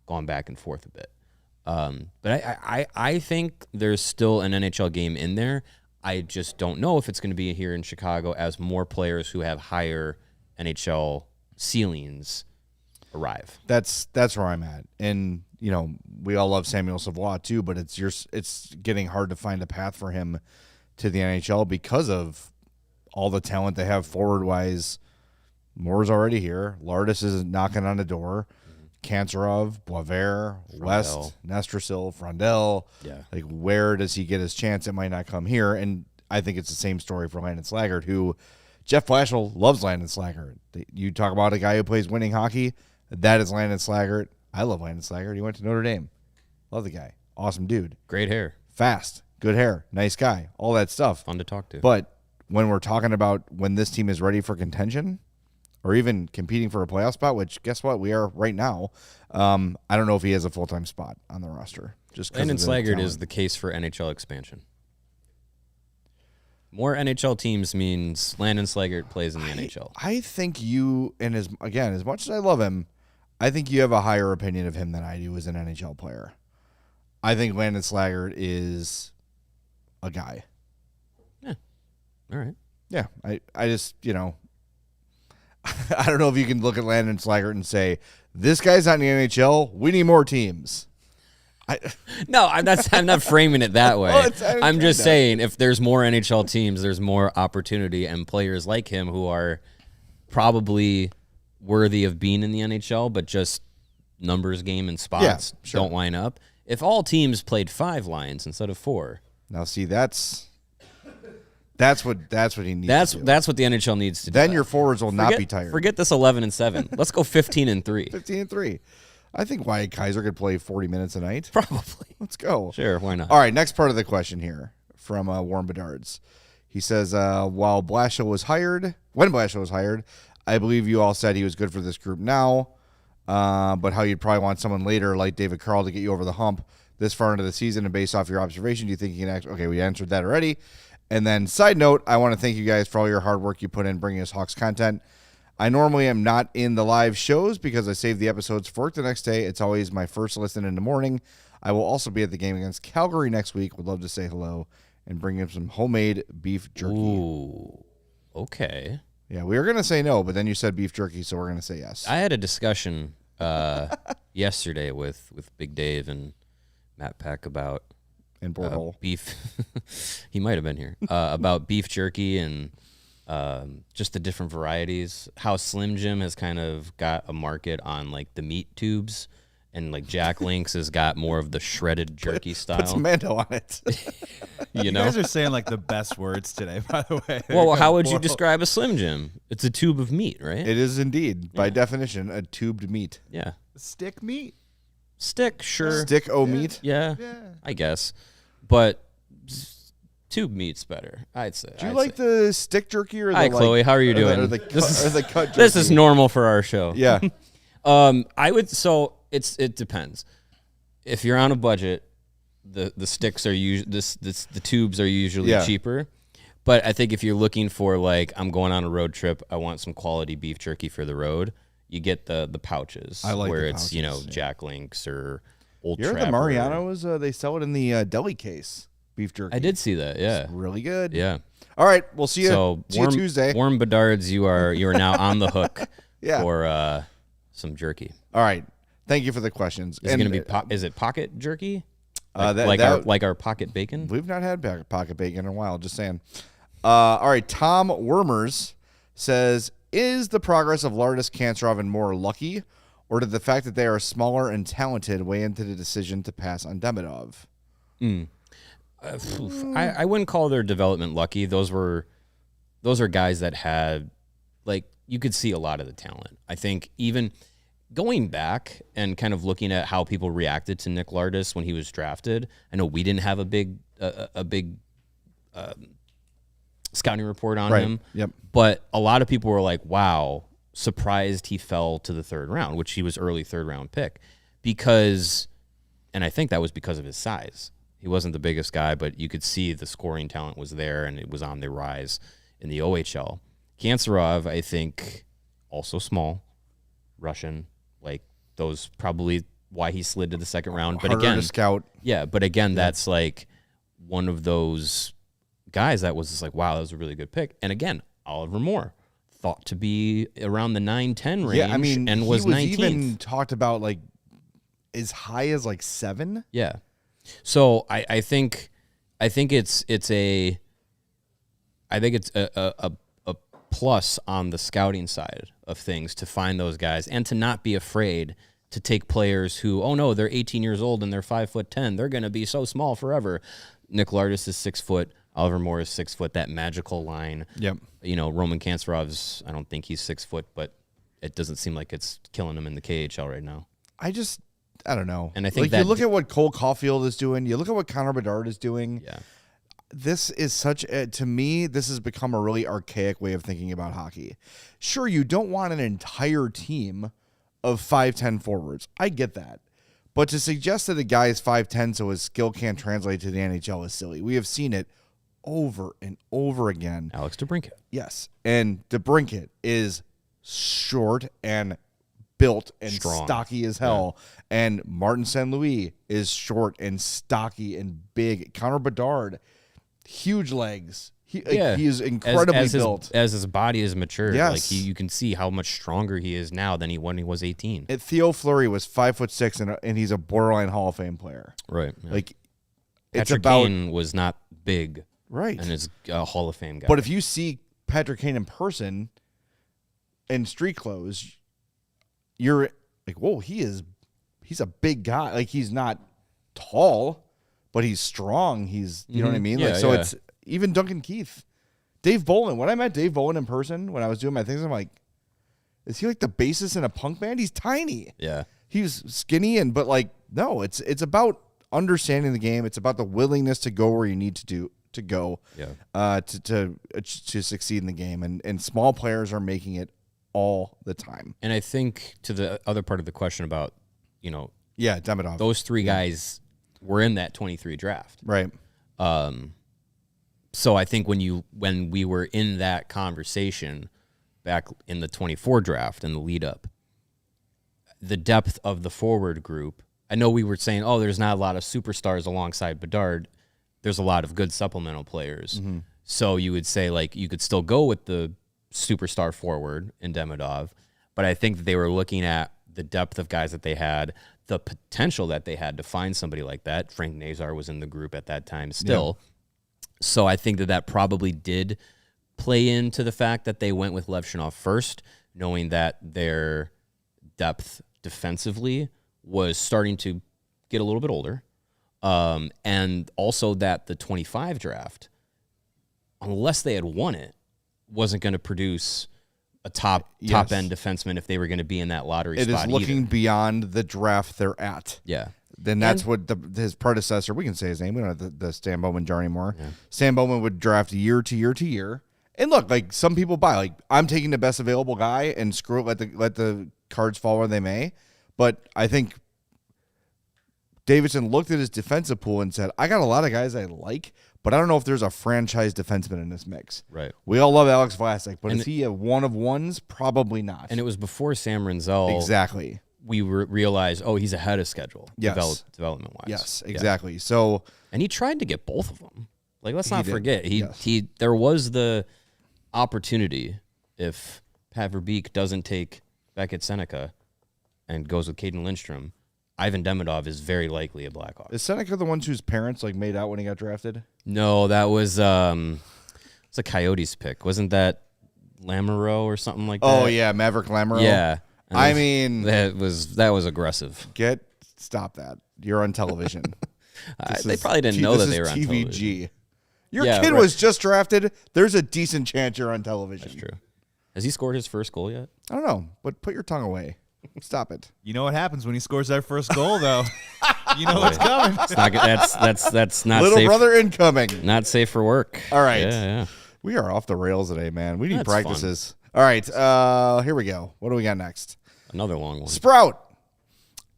gone back and forth a bit. But I think there's still an NHL game in there. I just don't know if it's going to be here in Chicago as more players who have higher NHL ceilings arrive.
That's where I'm at. And, you know, we all love Samuel Savoie too, but it's getting hard to find a path for him to the NHL because of all the talent they have forward-wise. Moore's already here. Lardis is knocking on the door. Kancherov, Boisvert, West, Nestrasil, Frondell.
Yeah.
Like, where does he get his chance? It might not come here. And I think it's the same story for Landon Slaggert, who Jeff Blashill loves Landon Slaggert. You talk about a guy who plays winning hockey, that is Landon Slaggert. I love Landon Slaggert. He went to Notre Dame. Love the guy. Awesome dude.
Great hair.
Fast. Good hair. Nice guy. All that stuff.
Fun to talk to.
But when we're talking about when this team is ready for contention or even competing for a playoff spot, which guess what? We are right now. I don't know if he has a full-time spot on the roster. Just
Landon Slaggert is the case for NHL expansion. More NHL teams means Landon Slaggert plays in the NHL.
I think you, and as much as I love him, I think you have a higher opinion of him than I do as an NHL player. I think Landon Slaggert is a guy.
Yeah. All right.
Yeah. I just, you know, I don't know if you can look at Landon Slaggert and say, this guy's not in the NHL. We need more teams.
No, I'm not framing it that way.
Well,
I'm just saying if there's more NHL teams, there's more opportunity and players like him who are probably worthy of being in the NHL, but just numbers game and spots don't line up. If all teams played 5 lines instead of 4.
Now, see, that's what he needs.
That's what the NHL needs to do.
Then your forwards will not be tired.
Forget this 11-7. Let's go 15-3.
15-3. I think Wyatt Kaiser could play 40 minutes a night.
Probably.
Let's go.
Sure, why not?
All right, next part of the question here from Warren Bedards. He says, when Blashill was hired, I believe you all said he was good for this group now, but how you'd probably want someone later like David Carl to get you over the hump this far into the season, and based off your observation, do you think he can actually... Okay, we answered that already. And then, side note, I want to thank you guys for all your hard work you put in bringing us Hawks content. I normally am not in the live shows because I save the episodes for work the next day. It's always my first listen in the morning. I will also be at the game against Calgary next week. Would love to say hello and bring in some homemade beef jerky.
Ooh, okay.
Yeah, we were going to say no, but then you said beef jerky, so we're going to say yes.
I had a discussion yesterday with Big Dave and Matt Peck about beef. He might have been here. About beef jerky and just the different varieties. How Slim Jim has kind of got a market on like the meat tubes, and like Jack Link's has got more of the shredded jerky style.
Put some Mando on it.
You guys are saying like the best words today, by the way.
Well, how would you describe a Slim Jim? It's a tube of meat, right?
It is indeed, by definition, a tubed meat.
Yeah.
Stick meat.
Stick, sure.
Stick meat?
Yeah, I guess. But tube meat's better, I'd say.
Do you like the stick jerky or the
Hi, Chloe. How are you doing?
Or the cut jerky?
This is normal for our show.
Yeah.
I would. So it depends. If you're on a budget, the sticks are the tubes are usually cheaper. But I think if you're looking for like, I'm going on a road trip, I want some quality beef jerky for the road, you get the pouches.
I like
where
the
it's
pouches,
Jack Link's or Old
You're
Trapper.
the Mariano's. They sell it in the deli case. Beef jerky.
I did see that. Yeah,
it's really good.
Yeah.
All right, we'll see you.
So
see you Tuesday.
Warren Bedards, you are now on the hook for some jerky.
All right, thank you for the questions.
Is it going to be? Is it pocket jerky?
Like
our pocket bacon?
We've not had pocket bacon in a while. Just saying. All right, Tom Wormers says, is the progress of Lardis, Kancherov, and Moore lucky, or did the fact that they are smaller and talented weigh into the decision to pass on Demidov?
I wouldn't call their development lucky. Those are guys that had, like, you could see a lot of the talent. I think even going back and kind of looking at how people reacted to Nick Lardis when he was drafted. I know we didn't have a big scouting report on him.
Yep.
But a lot of people were like, wow, surprised he fell to the third round, which he was early third round pick, because, and I think that was because of his size. He wasn't the biggest guy, but you could see the scoring talent was there, and it was on the rise in the OHL. Kanserov, I think, also small, Russian, like those probably why he slid to the second round. But
Harder
again,
to scout.
Yeah, but again, that's like one of those guys that was just like, wow, that was a really good pick. And again, Oliver Moore, thought to be around the 9-10 range.
Yeah, I mean,
and was
he was
19th.
even talked about like as high as like 7.
Yeah. So I think it's a plus on the scouting side of things to find those guys and to not be afraid to take players who, oh no, they're 18 years old and they're 5'10", they're going to be so small forever. Nick Lardis is 6 foot. Oliver Moore is 6 foot. That magical line.
Yep.
You know, Roman Kanserov's, I don't think he's 6 foot, but it doesn't seem like it's killing him in the KHL right now.
I don't know.
And I think
like
that
you look at what Cole Caulfield is doing. You look at what Connor Bedard is doing.
Yeah.
This is to me, this has become a really archaic way of thinking about hockey. Sure, you don't want an entire team of 5'10" forwards. I get that. But to suggest that a guy is 5'10" so his skill can't translate to the NHL is silly. We have seen it over and over again.
Alex DeBrincat.
Yes. And DeBrincat is short and built and
Strong.
stocky as hell. Yeah. And Martin St. Louis is short and stocky and big. Connor Bedard, huge legs. He is incredibly built.
As his body is matured,
yes.
like you can see how much stronger he is now than when he was 18.
Theo Fleury was 5'6" and he's a borderline Hall of Fame player.
Right. Yeah.
Like
Patrick Kane was not big.
Right.
And is a Hall of Fame guy.
But if you see Patrick Kane in person in street clothes, you're like, whoa, he's a big guy. Like he's not tall, but he's strong. He's, you know what I mean?
Yeah,
like, so
yeah.
it's even Duncan Keith, Dave Bolin. When I met Dave Bolin in person, when I was doing my things, I'm like, is he like the bassist in a punk band? He's tiny.
Yeah.
He's skinny but like, no, it's about understanding the game. It's about the willingness to go where you need to go.
Yeah.
To succeed in the game. And small players are making it all the time.
And I think to the other part of the question about,
yeah, Demidov.
Those three guys were in that 23 draft.
Right.
So I think when we were in that conversation back in the 24 draft and the lead up, the depth of the forward group, I know we were saying, oh, there's not a lot of superstars alongside Bedard. There's a lot of good supplemental players. Mm-hmm. So you would say, like, you could still go with the superstar forward in Demidov, but I think that they were looking at the depth of guys that they had, the potential that they had to find somebody like that. Frank Nazar was in the group at that time still. Yeah. So I think that probably did play into the fact that they went with Lev Shinov first, knowing that their depth defensively was starting to get a little bit older. And also that the 25 draft, unless they had won it, wasn't going to produce a top end defenseman if they were going to be in that lottery spot. It is
looking beyond the draft they're at.
Yeah.
Then that's what his predecessor, we can say his name, we don't have the Stan Bowman jar anymore. Yeah. Stan Bowman would draft year to year to year. And look, like some people buy, like I'm taking the best available guy and screw it, let the cards fall where they may. But I think Davidson looked at his defensive pool and said, I got a lot of guys I like, but I don't know if there's a franchise defenseman in this mix.
Right.
We all love Alex Vlasic, but is he a one of ones? Probably not.
And it was before Sam Renzel.
Exactly.
We realized, oh, he's ahead of schedule.
Yes.
Development-wise.
Yes, exactly. Yeah. So,
and he tried to get both of them. Like, let's not forget, there was the opportunity if Pat Verbeek doesn't take Beckett Seneca and goes with Caden Lindstrom, Ivan Demidov is very likely a Blackhawk.
Is Seneca the one whose parents like made out when he got drafted?
No, that was it's a Coyotes pick. Wasn't that Lamoureux or something like that?
Oh yeah, Maverick Lamoureux.
Yeah.
I mean,
that was aggressive.
Stop that. You're on television.
They probably didn't know that they were on
TVG.
television.
Your kid was just drafted. There's a decent chance you're on television.
That's true. Has he scored his first goal yet?
I don't know, but put your tongue away. Stop it.
You know what happens when he scores that first goal, though. You know what's coming.
It's not, that's not
Little
safe.
brother incoming.
Not safe for work.
All right.
Yeah.
We are off the rails today, man. We need practices. All right, here we go. What do we got next?
Another long one.
Sprout.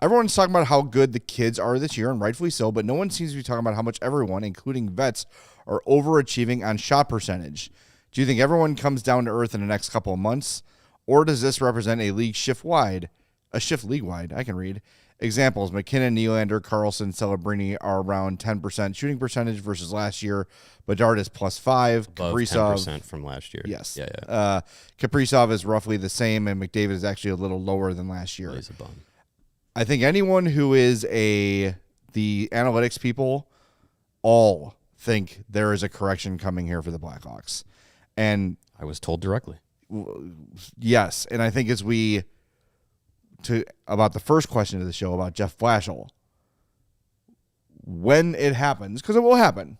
Everyone's talking about how good the kids are this year, and rightfully so, but no one seems to be talking about how much everyone, including vets, are overachieving on shot percentage. Do you think everyone comes down to earth in the next couple of months, or does this represent a shift league-wide? I can read. Examples, McKinnon, Nylander, Carlson, Celebrini are around 10% shooting percentage versus last year. Bedard is +5.
Above
Kaprizov
10% from last year.
Yes.
Yeah.
Kaprizov is roughly the same, and McDavid is actually a little lower than last year.
Plays a bum.
I think anyone who is the analytics people all think there is a correction coming here for the Blackhawks. And
I was told directly.
Yes, and I think about the first question of the show about Jeff Blashill, when it happens, because it will happen,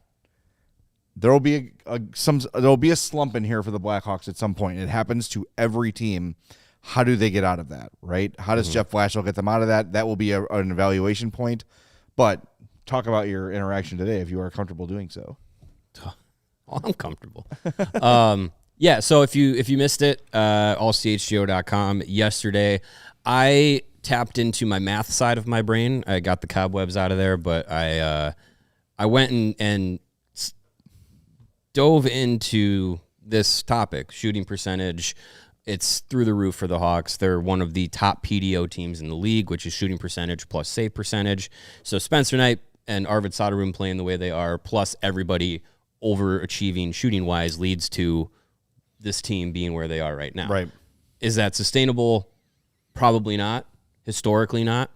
there will be a slump in here for the Blackhawks at some point. It happens to every team. How do they get out of that, right? How does Jeff Blashill get them out of that? That will be an evaluation point. But talk about your interaction today if you are comfortable doing so.
Oh, I'm comfortable. Yeah, so if you missed it, allchgo.com yesterday, I tapped into my math side of my brain. I got the cobwebs out of there, but I went and dove into this topic, shooting percentage. It's through the roof for the Hawks. They're one of the top PDO teams in the league, which is shooting percentage plus save percentage. So Spencer Knight and Arvid Soderblom playing the way they are, plus everybody overachieving shooting-wise, leads to this team being where they are right now.
Right.
Is that sustainable? Probably not. Historically not.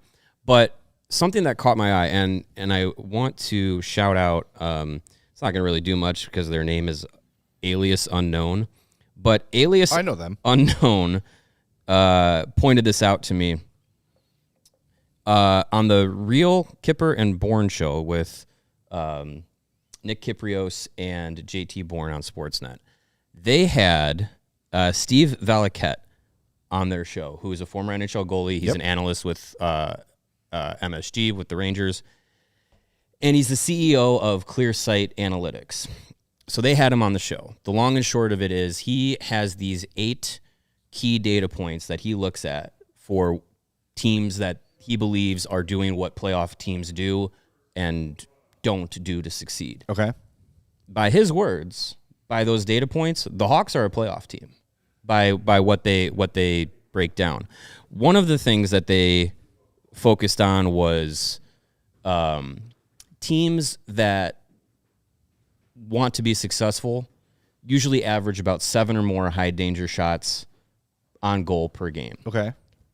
But something that caught my eye, and I want to shout out, it's not going to really do much because their name is Alias Unknown, but Alias
I know them.
Unknown pointed this out to me on the Real Kipper and Bourne show with Nick Kyprios and JT Bourne on Sportsnet. They had Steve Valiquette on their show, who is a former NHL goalie. He's an analyst with MSG with the Rangers, and he's the CEO of ClearSight Analytics. So they had him on the show. The long and short of it is he has these 8 key data points that he looks at for teams that he believes are doing what playoff teams do and don't do to succeed.
Okay.
By his words, by those data points, the Hawks are a playoff team by what they break down. One of the things that they focused on was teams that want to be successful usually average about 7 or more high danger shots on goal per game.
Okay.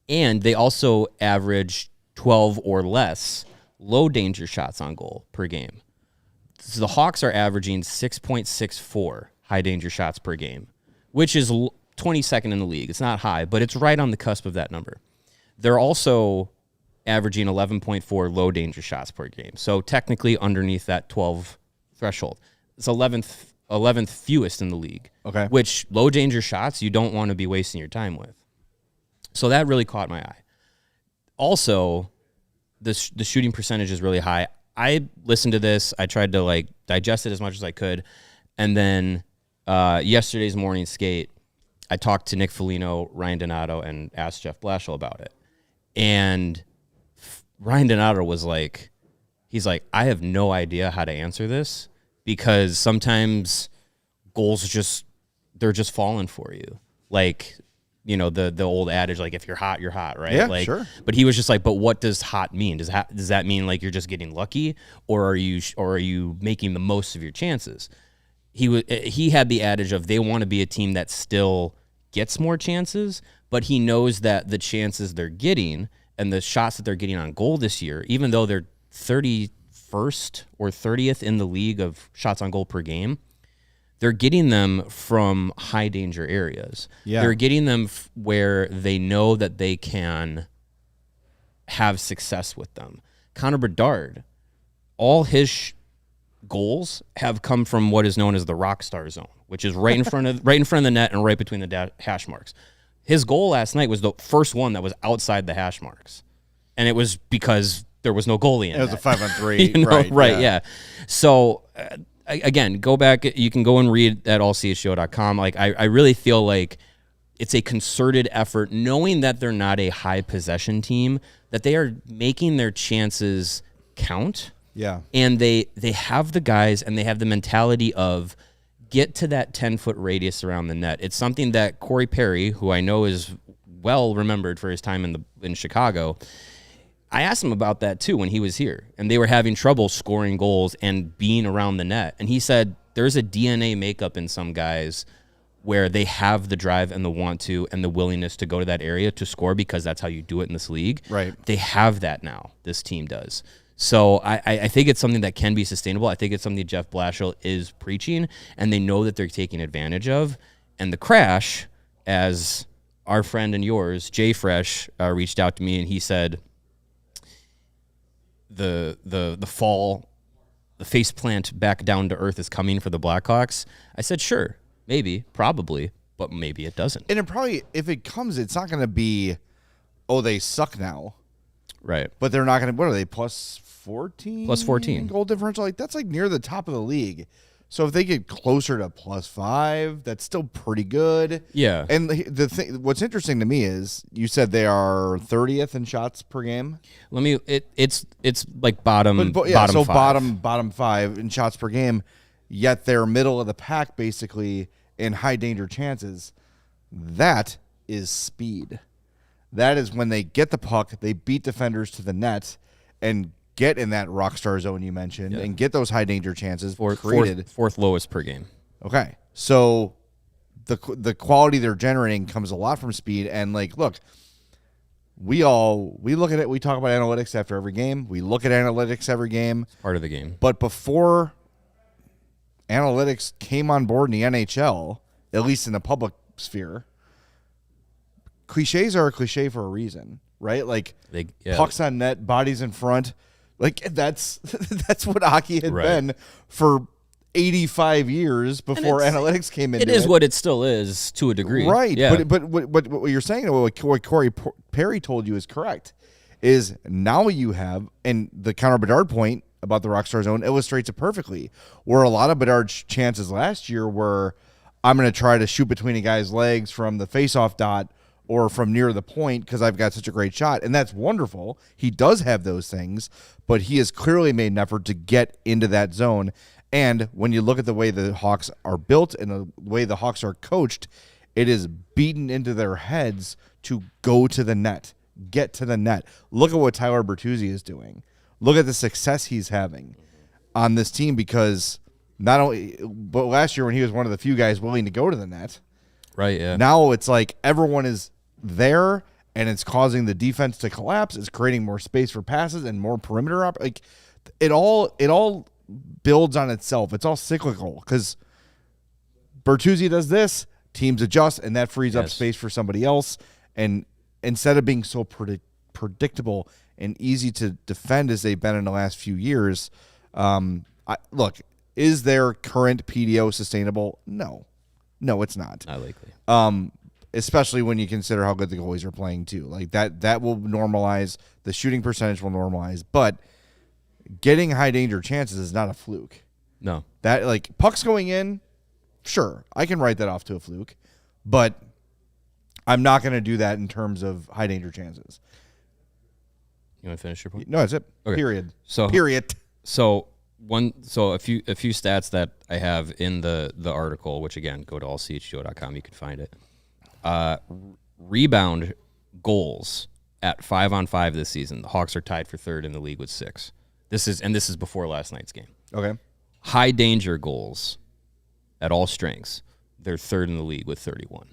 And they also average 12 or less low danger shots on goal per game. So the Hawks are averaging 6.64 high danger shots per game, which is 22nd in the league. It's not high, but it's right on the cusp of that number. They're also averaging 11.4 low danger shots per game. So technically underneath that 12 threshold. It's 11th fewest in the league.
Okay.
Which low danger shots you don't want to be wasting your time with. So that really caught my eye. Also, the shooting percentage is really high. I listened to this. I tried to digest it as much as I could. And then yesterday's morning skate, I talked to Nick Foligno, Ryan Donato, and asked Jeff Blashill about it. And Ryan Donato was like, he's like, I have no idea how to answer this because sometimes goals they're just falling for you. Like, you know, the old adage, like, if you're hot, you're hot, right?
Yeah,
like,
sure.
But he was just like, but what does hot mean? Does that mean like you're just getting lucky, or are you making the most of your chances? He had the adage of they want to be a team that still gets more chances, but he knows that the chances they're getting and the shots that they're getting on goal this year, even though they're 31st or 30th in the league of shots on goal per game, they're getting them from high danger areas.
Yeah.
They're getting them where they know that they can have success with them. Connor Bedard, all his goals have come from what is known as the rock star zone, which is right in front of the net and right between the hash marks. His goal last night was the first one that was outside the hash marks, and it was because there was no goalie in it.
It was a 5-on-3,
you know,
right?
Yeah. So again, go back. You can go and read at allchgo.com. Like I really feel like it's a concerted effort, knowing that they're not a high possession team, that they are making their chances count.
Yeah.
And they have the guys and they have the mentality of get to that 10-foot radius around the net. It's something that Corey Perry, who I know is well remembered for his time in Chicago, I asked him about that too when he was here. And they were having trouble scoring goals and being around the net. And he said there's a DNA makeup in some guys where they have the drive and the want to and the willingness to go to that area to score because that's how you do it in this league.
Right.
They have that now. This team does. So I think it's something that can be sustainable. I think it's something Jeff Blashill is preaching, and they know that they're taking advantage of. And the crash, as our friend and yours, Jay Fresh, reached out to me, and he said the fall, the face plant back down to earth is coming for the Blackhawks. I said, sure, maybe, probably, but maybe it doesn't.
And it probably, if it comes, it's not going to be, oh, they suck now.
Right.
But they're not going to, what are they, plus 14?
Plus 14.
Goal differential? Like, that's like near the top of the league. So if they get closer to plus 5, that's still pretty good.
Yeah.
And the thing, what's interesting to me is you said they are 30th in shots per game.
It's like bottom
yeah, so
5.
bottom 5 in shots per game, yet they're middle of the pack basically in high danger chances. That is speed. That is when they get the puck, they beat defenders to the net and get in that rock star zone you mentioned and get those high danger chances created.
Fourth lowest per game.
Okay. So the quality they're generating comes a lot from speed. And like, look, we look at it. We talk about analytics after every game. We look at analytics every game.
It's part of the game.
But before analytics came on board in the NHL, at least in the public sphere, cliches are a cliche for a reason, right? Like pucks on net, bodies in front. Like that's what hockey had been for 85 years before analytics came into it.
It is what it still is to a degree.
Right.
Yeah.
But what you're saying, what Corey Perry told you is correct, is now you have, and the Connor Bedard point about the Rockstar Zone illustrates it perfectly, where a lot of Bedard's chances last year were, I'm going to try to shoot between a guy's legs from the faceoff dot or from near the point because I've got such a great shot. And that's wonderful. He does have those things, but he has clearly made an effort to get into that zone. And when you look at the way the Hawks are built and the way the Hawks are coached, it is beaten into their heads to go to the net, get to the net. Look at what Tyler Bertuzzi is doing. Look at the success he's having on this team because not only, but last year when he was one of the few guys willing to go to the net,
right? Yeah.
Now it's like everyone is there, and it's causing the defense to collapse. It's creating more space for passes and more perimeter like it all builds on itself. It's all cyclical because Bertuzzi does this, teams adjust, and that frees up space for somebody else. And instead of being so predictable and easy to defend as they've been in the last few years, look, is their current PDO sustainable? No, it's not.
Not likely.
Especially when you consider how good the goalies are playing too. Like that will normalize. The shooting percentage will normalize, but getting high danger chances is not a fluke.
No.
That, like, pucks going in, sure, I can write that off to a fluke, but I'm not going to do that in terms of high danger chances.
You want to finish your point?
No, that's it.
Okay.
Period.
So a few stats that I have in the article, which again, go to allchgo.com, you can find it. Rebound goals at 5-on-5 this season. The Hawks are tied for third in the league with 6. This is before last night's game.
Okay.
High danger goals at all strengths. They're third in the league with 31.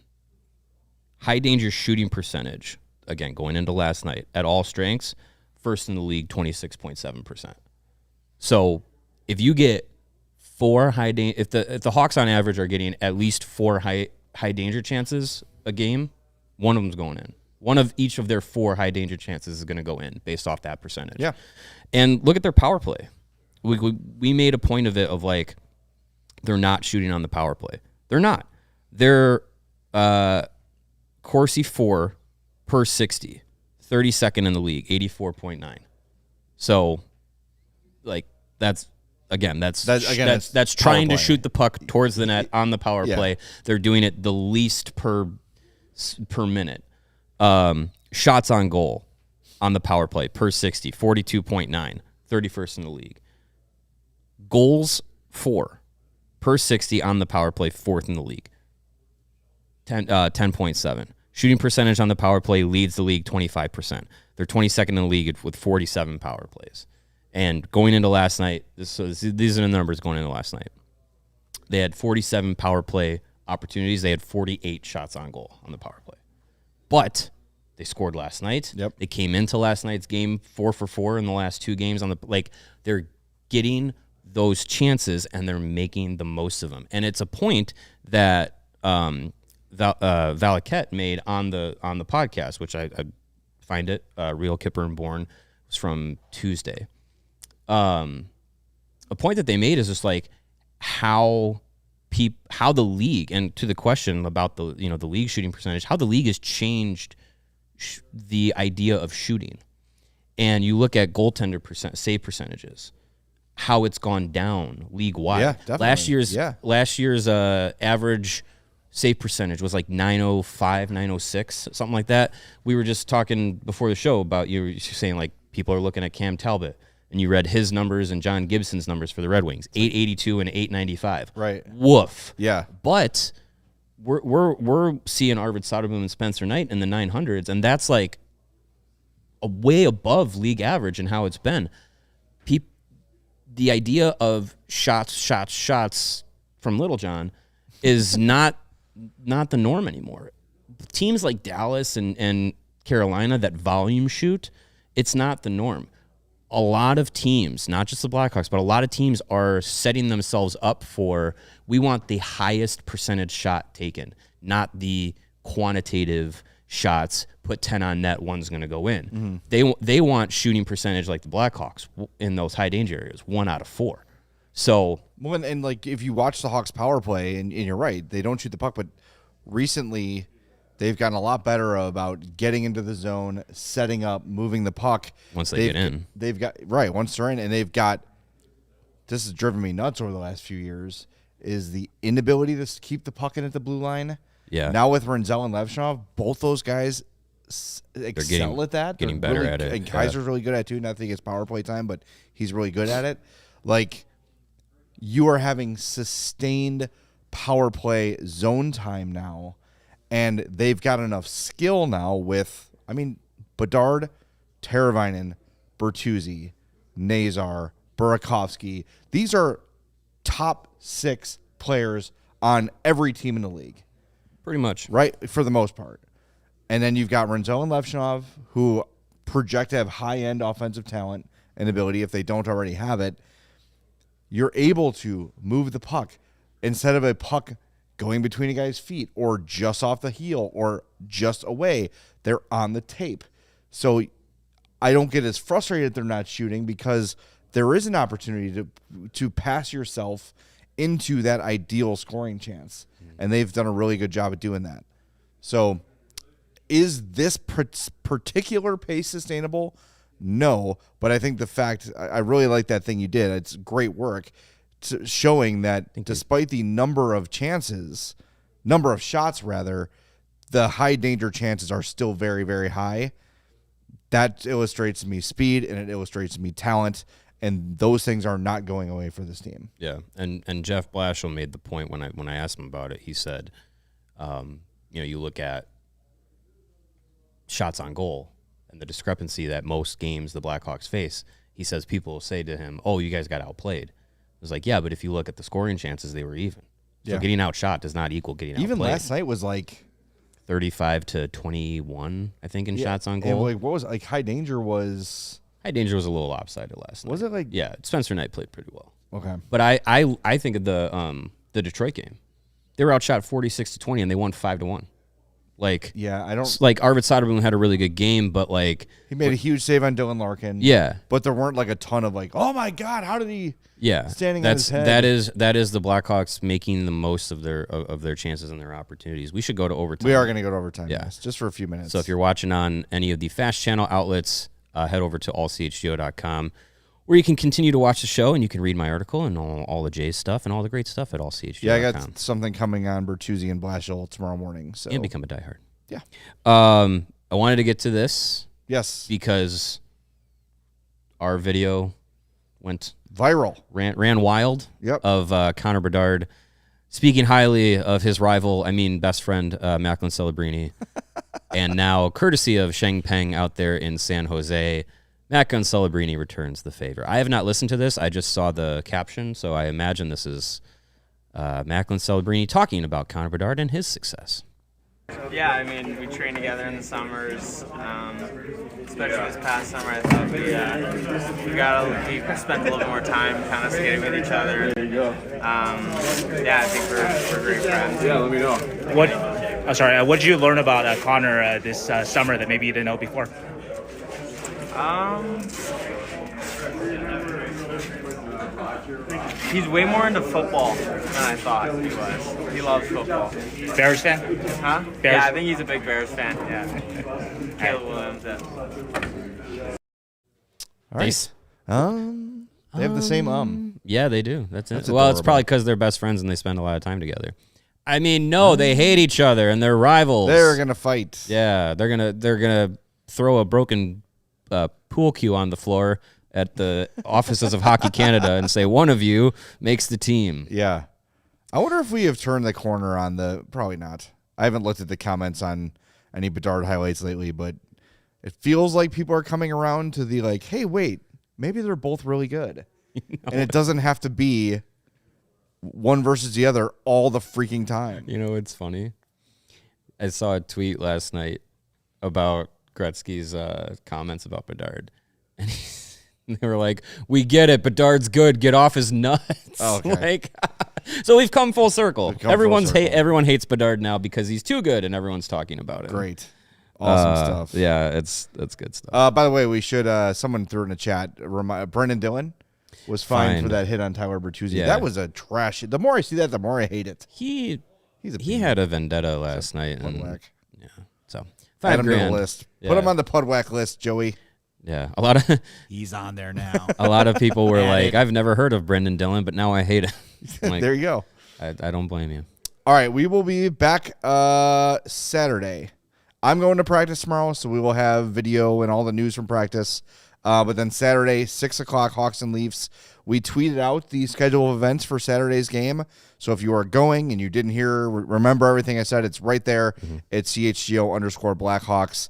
High danger shooting percentage, again, going into last night, at all strengths, first in the league, 26.7%. So if you get 4 high danger, if the Hawks on average are getting at least 4 high danger chances a game, one of them's going in. One of each of their 4 high danger chances is going to go in based off that percentage.
Yeah.
And look at their power play. We made a point of it of like they're not shooting on the power play. They're not. They're Corsi 4 per 60, 32nd in the league, 84.9. So like that's trying to shoot the puck towards the net on the power play. They're doing it the least per per minute. Shots on goal on the power play per 60, 42.9, 31st in the league. Goals for per 60 on the power play, 4th in the league, 10.7. Shooting percentage on the power play leads the league 25%. They're 22nd in the league with 47 power plays. And going into last night, these are the numbers going into last night. They had 47 power play opportunities. They had 48 shots on goal on the power play. But they scored last night.
Yep.
They came into last night's game 4 for 4 in the last 2 games. They're getting those chances and they're making the most of them. And it's a point that Valaket made on the podcast, which I find it Real Kipper and Born was from Tuesday. A point that they made is just like how the league, and to the question about the league shooting percentage, how the league has changed the idea of shooting. And you look at goaltender save percentages, how it's gone down league wide.
Yeah, definitely.
Last year's average save percentage was like 905, 906, something like that. We were just talking before the show about you were saying like people are looking at Cam Talbot, and you read his numbers and John Gibson's numbers for the Red Wings, 882 and 895.
Right.
Woof.
Yeah.
But we're seeing Arvid Soderblom and Spencer Knight in the 900s, and that's like a way above league average and how it's been. The idea of shots from Littlejohn is not the norm anymore. Teams like Dallas and Carolina that volume shoot, it's not the norm. A lot of teams, not just the Blackhawks, but a lot of teams are setting themselves up for, we want the highest percentage shot taken, not the quantitative shots, put 10 on net, one's going to go in. Mm-hmm. They want shooting percentage like the Blackhawks in those high danger areas, 1 out of 4. So,
well, and like if you watch the Hawks power play, and you're right, they don't shoot the puck, but recently they've gotten a lot better about getting into the zone, setting up, moving the puck.
Once they get in.
They've got, right, once they're in, and they've got, this has driven me nuts over the last few years, is the inability to keep the puck in at the blue line.
Yeah.
Now with Renzel and Levshov, both those guys excel at that.
Getting better
really,
at it.
And Kaiser's really good at it too. Not that he gets power play time, but he's really good at it. Like, you are having sustained power play zone time now, and they've got enough skill now with, Bedard, Teravainen, Bertuzzi, Nazar, Burakovsky. These are top 6 players on every team in the league.
Pretty much.
Right, for the most part. And then you've got Renzel and Levshov, who project to have high-end offensive talent and ability if they don't already have it. You're able to move the puck instead of a puck going between a guy's feet or just off the heel or just away. They're on the tape. So I don't get as frustrated that they're not shooting, because there is an opportunity to pass yourself into that ideal scoring chance. And they've done a really good job at doing that. So is this particular pace sustainable? No, but I think the fact, I really like that thing you did. It's great work showing that despite the number of shots, the high danger chances are still very, very high. That illustrates to me speed, and it illustrates to me talent, and those things are not going away for this team.
Yeah, and Jeff Blashill made the point when I asked him about it. He said, you look at shots on goal and the discrepancy that most games the Blackhawks face. He says people will say to him, "Oh, you guys got outplayed." I was like, "Yeah, but if you look at the scoring chances, they were even. So getting outshot does not equal getting outplayed."
Even last night was like
35-21, I think, in shots on goal.
And what was high danger was?
High danger was a little lopsided last night.
Was it like?
Yeah, Spencer Knight played pretty well.
Okay.
But I think of the Detroit game. They were outshot 46-20 and they won 5-1. Like,
yeah, I don't
like Arvid Soderblom had a really good game, but like
he made a huge save on Dylan Larkin.
Yeah.
But there weren't like a ton of like, oh my God, how did he standing on his head?
That is the Blackhawks making the most of their chances and their opportunities. We should go to overtime.
We are going to go to overtime,
yeah.
Yes, just for a few minutes.
So if you're watching on any of the fast channel outlets, head over to allchgo.com, where you can continue to watch the show, and you can read my article and all the Jays stuff and all the great stuff at allchgo.com.
Yeah, I got something coming on Bertuzzi and Blashill tomorrow morning. So
and become a diehard.
Yeah.
I wanted to get to this.
Yes.
Because our video went
Viral.
Ran wild.
Yep.
Of Connor Bedard speaking highly of his rival, best friend, Macklin Celebrini. And now, courtesy of Sheng Peng out there in San Jose, Macklin Celebrini returns the favor. I have not listened to this. I just saw the caption, so I imagine this is Macklin Celebrini talking about Connor Bedard and his success.
Yeah, we train together in the summers, especially this past summer. I thought we spent a little bit more time kind of skating with each other. Yeah, I think we're great friends.
Yeah, let me know. What did you learn about Connor this summer that maybe you didn't know before?
He's way more into football than I thought he was. He loves football.
Bears fan?
Huh?
Bears.
Yeah, I think he's a big Bears fan. Yeah. Caleb Williams. Yeah.
All right. They have the same
Yeah, they do. That's it.
That's
Well, it's
adorable.
probably because they're best friends and they spend a lot of time together. No, they hate each other and they're rivals.
They're gonna fight.
Yeah, they're gonna throw a broken pool cue on the floor at the offices of Hockey Canada and say one of you makes the team.
Yeah. I wonder if we have turned the corner on the. Probably not. I haven't looked at the comments on any Bedard highlights lately, but it feels like people are coming around to the like, hey, wait, maybe they're both really good, and it doesn't have to be one versus the other all the freaking time.
It's funny. I saw a tweet last night about Gretzky's comments about Bedard, and they were like, "We get it, Bedard's good. Get off his nuts."
Oh, okay.
So we've come full circle.
Everyone
hates Bedard now because he's too good, and everyone's talking about it.
Great, awesome stuff.
Yeah, that's good stuff.
By the way, we should. Someone threw in a chat. Brendan Dillon was fined for that hit on Tyler Bertuzzi.
Yeah.
That was a trash. The more I see that, the more I hate it.
He had a vendetta last night, and
Pudwack.
yeah, so
Add him to the
$5,000.
list.
Yeah.
Put him on the Pudwack list, Joey.
Yeah, a lot of
He's on there now.
a lot of people were like, "I've never heard of Brendan Dillon, but now I hate him." I'm like,
There you go.
I don't blame you.
All right, we will be back Saturday. I'm going to practice tomorrow, so we will have video and all the news from practice. But then Saturday, 6 o'clock, Hawks and Leafs. We tweeted out the schedule of events for Saturday's game. So if you are going and you didn't remember everything I said, it's right there. It's CHGO_Blackhawks.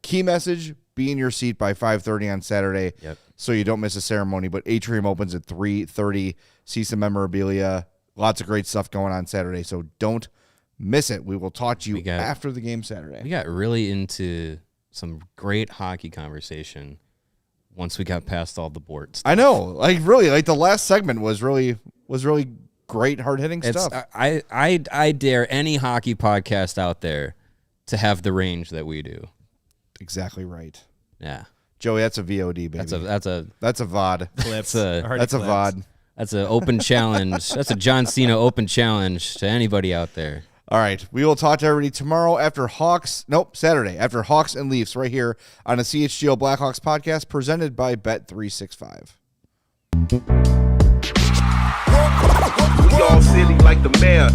Key message, be in your seat by 5:30 on Saturday so you don't miss a ceremony. But Atrium opens at 3:30. See some memorabilia. Lots of great stuff going on Saturday, so don't miss it. We will talk to you after the game Saturday.
We got really into some great hockey conversation once we got past all the board stuff.
I know, really, the last segment was really great, hard hitting stuff.
I dare any hockey podcast out there to have the range that we do.
Exactly right.
Yeah,
Joey, that's a VOD, baby.
that's a
VOD.
Clips.
That's a VOD.
That's an open challenge. That's a John Cena open challenge to anybody out there.
All right, we will talk to everybody tomorrow Saturday after Hawks and Leafs right here on a CHGO Blackhawks podcast presented by Bet365.
We all silly like the mayor.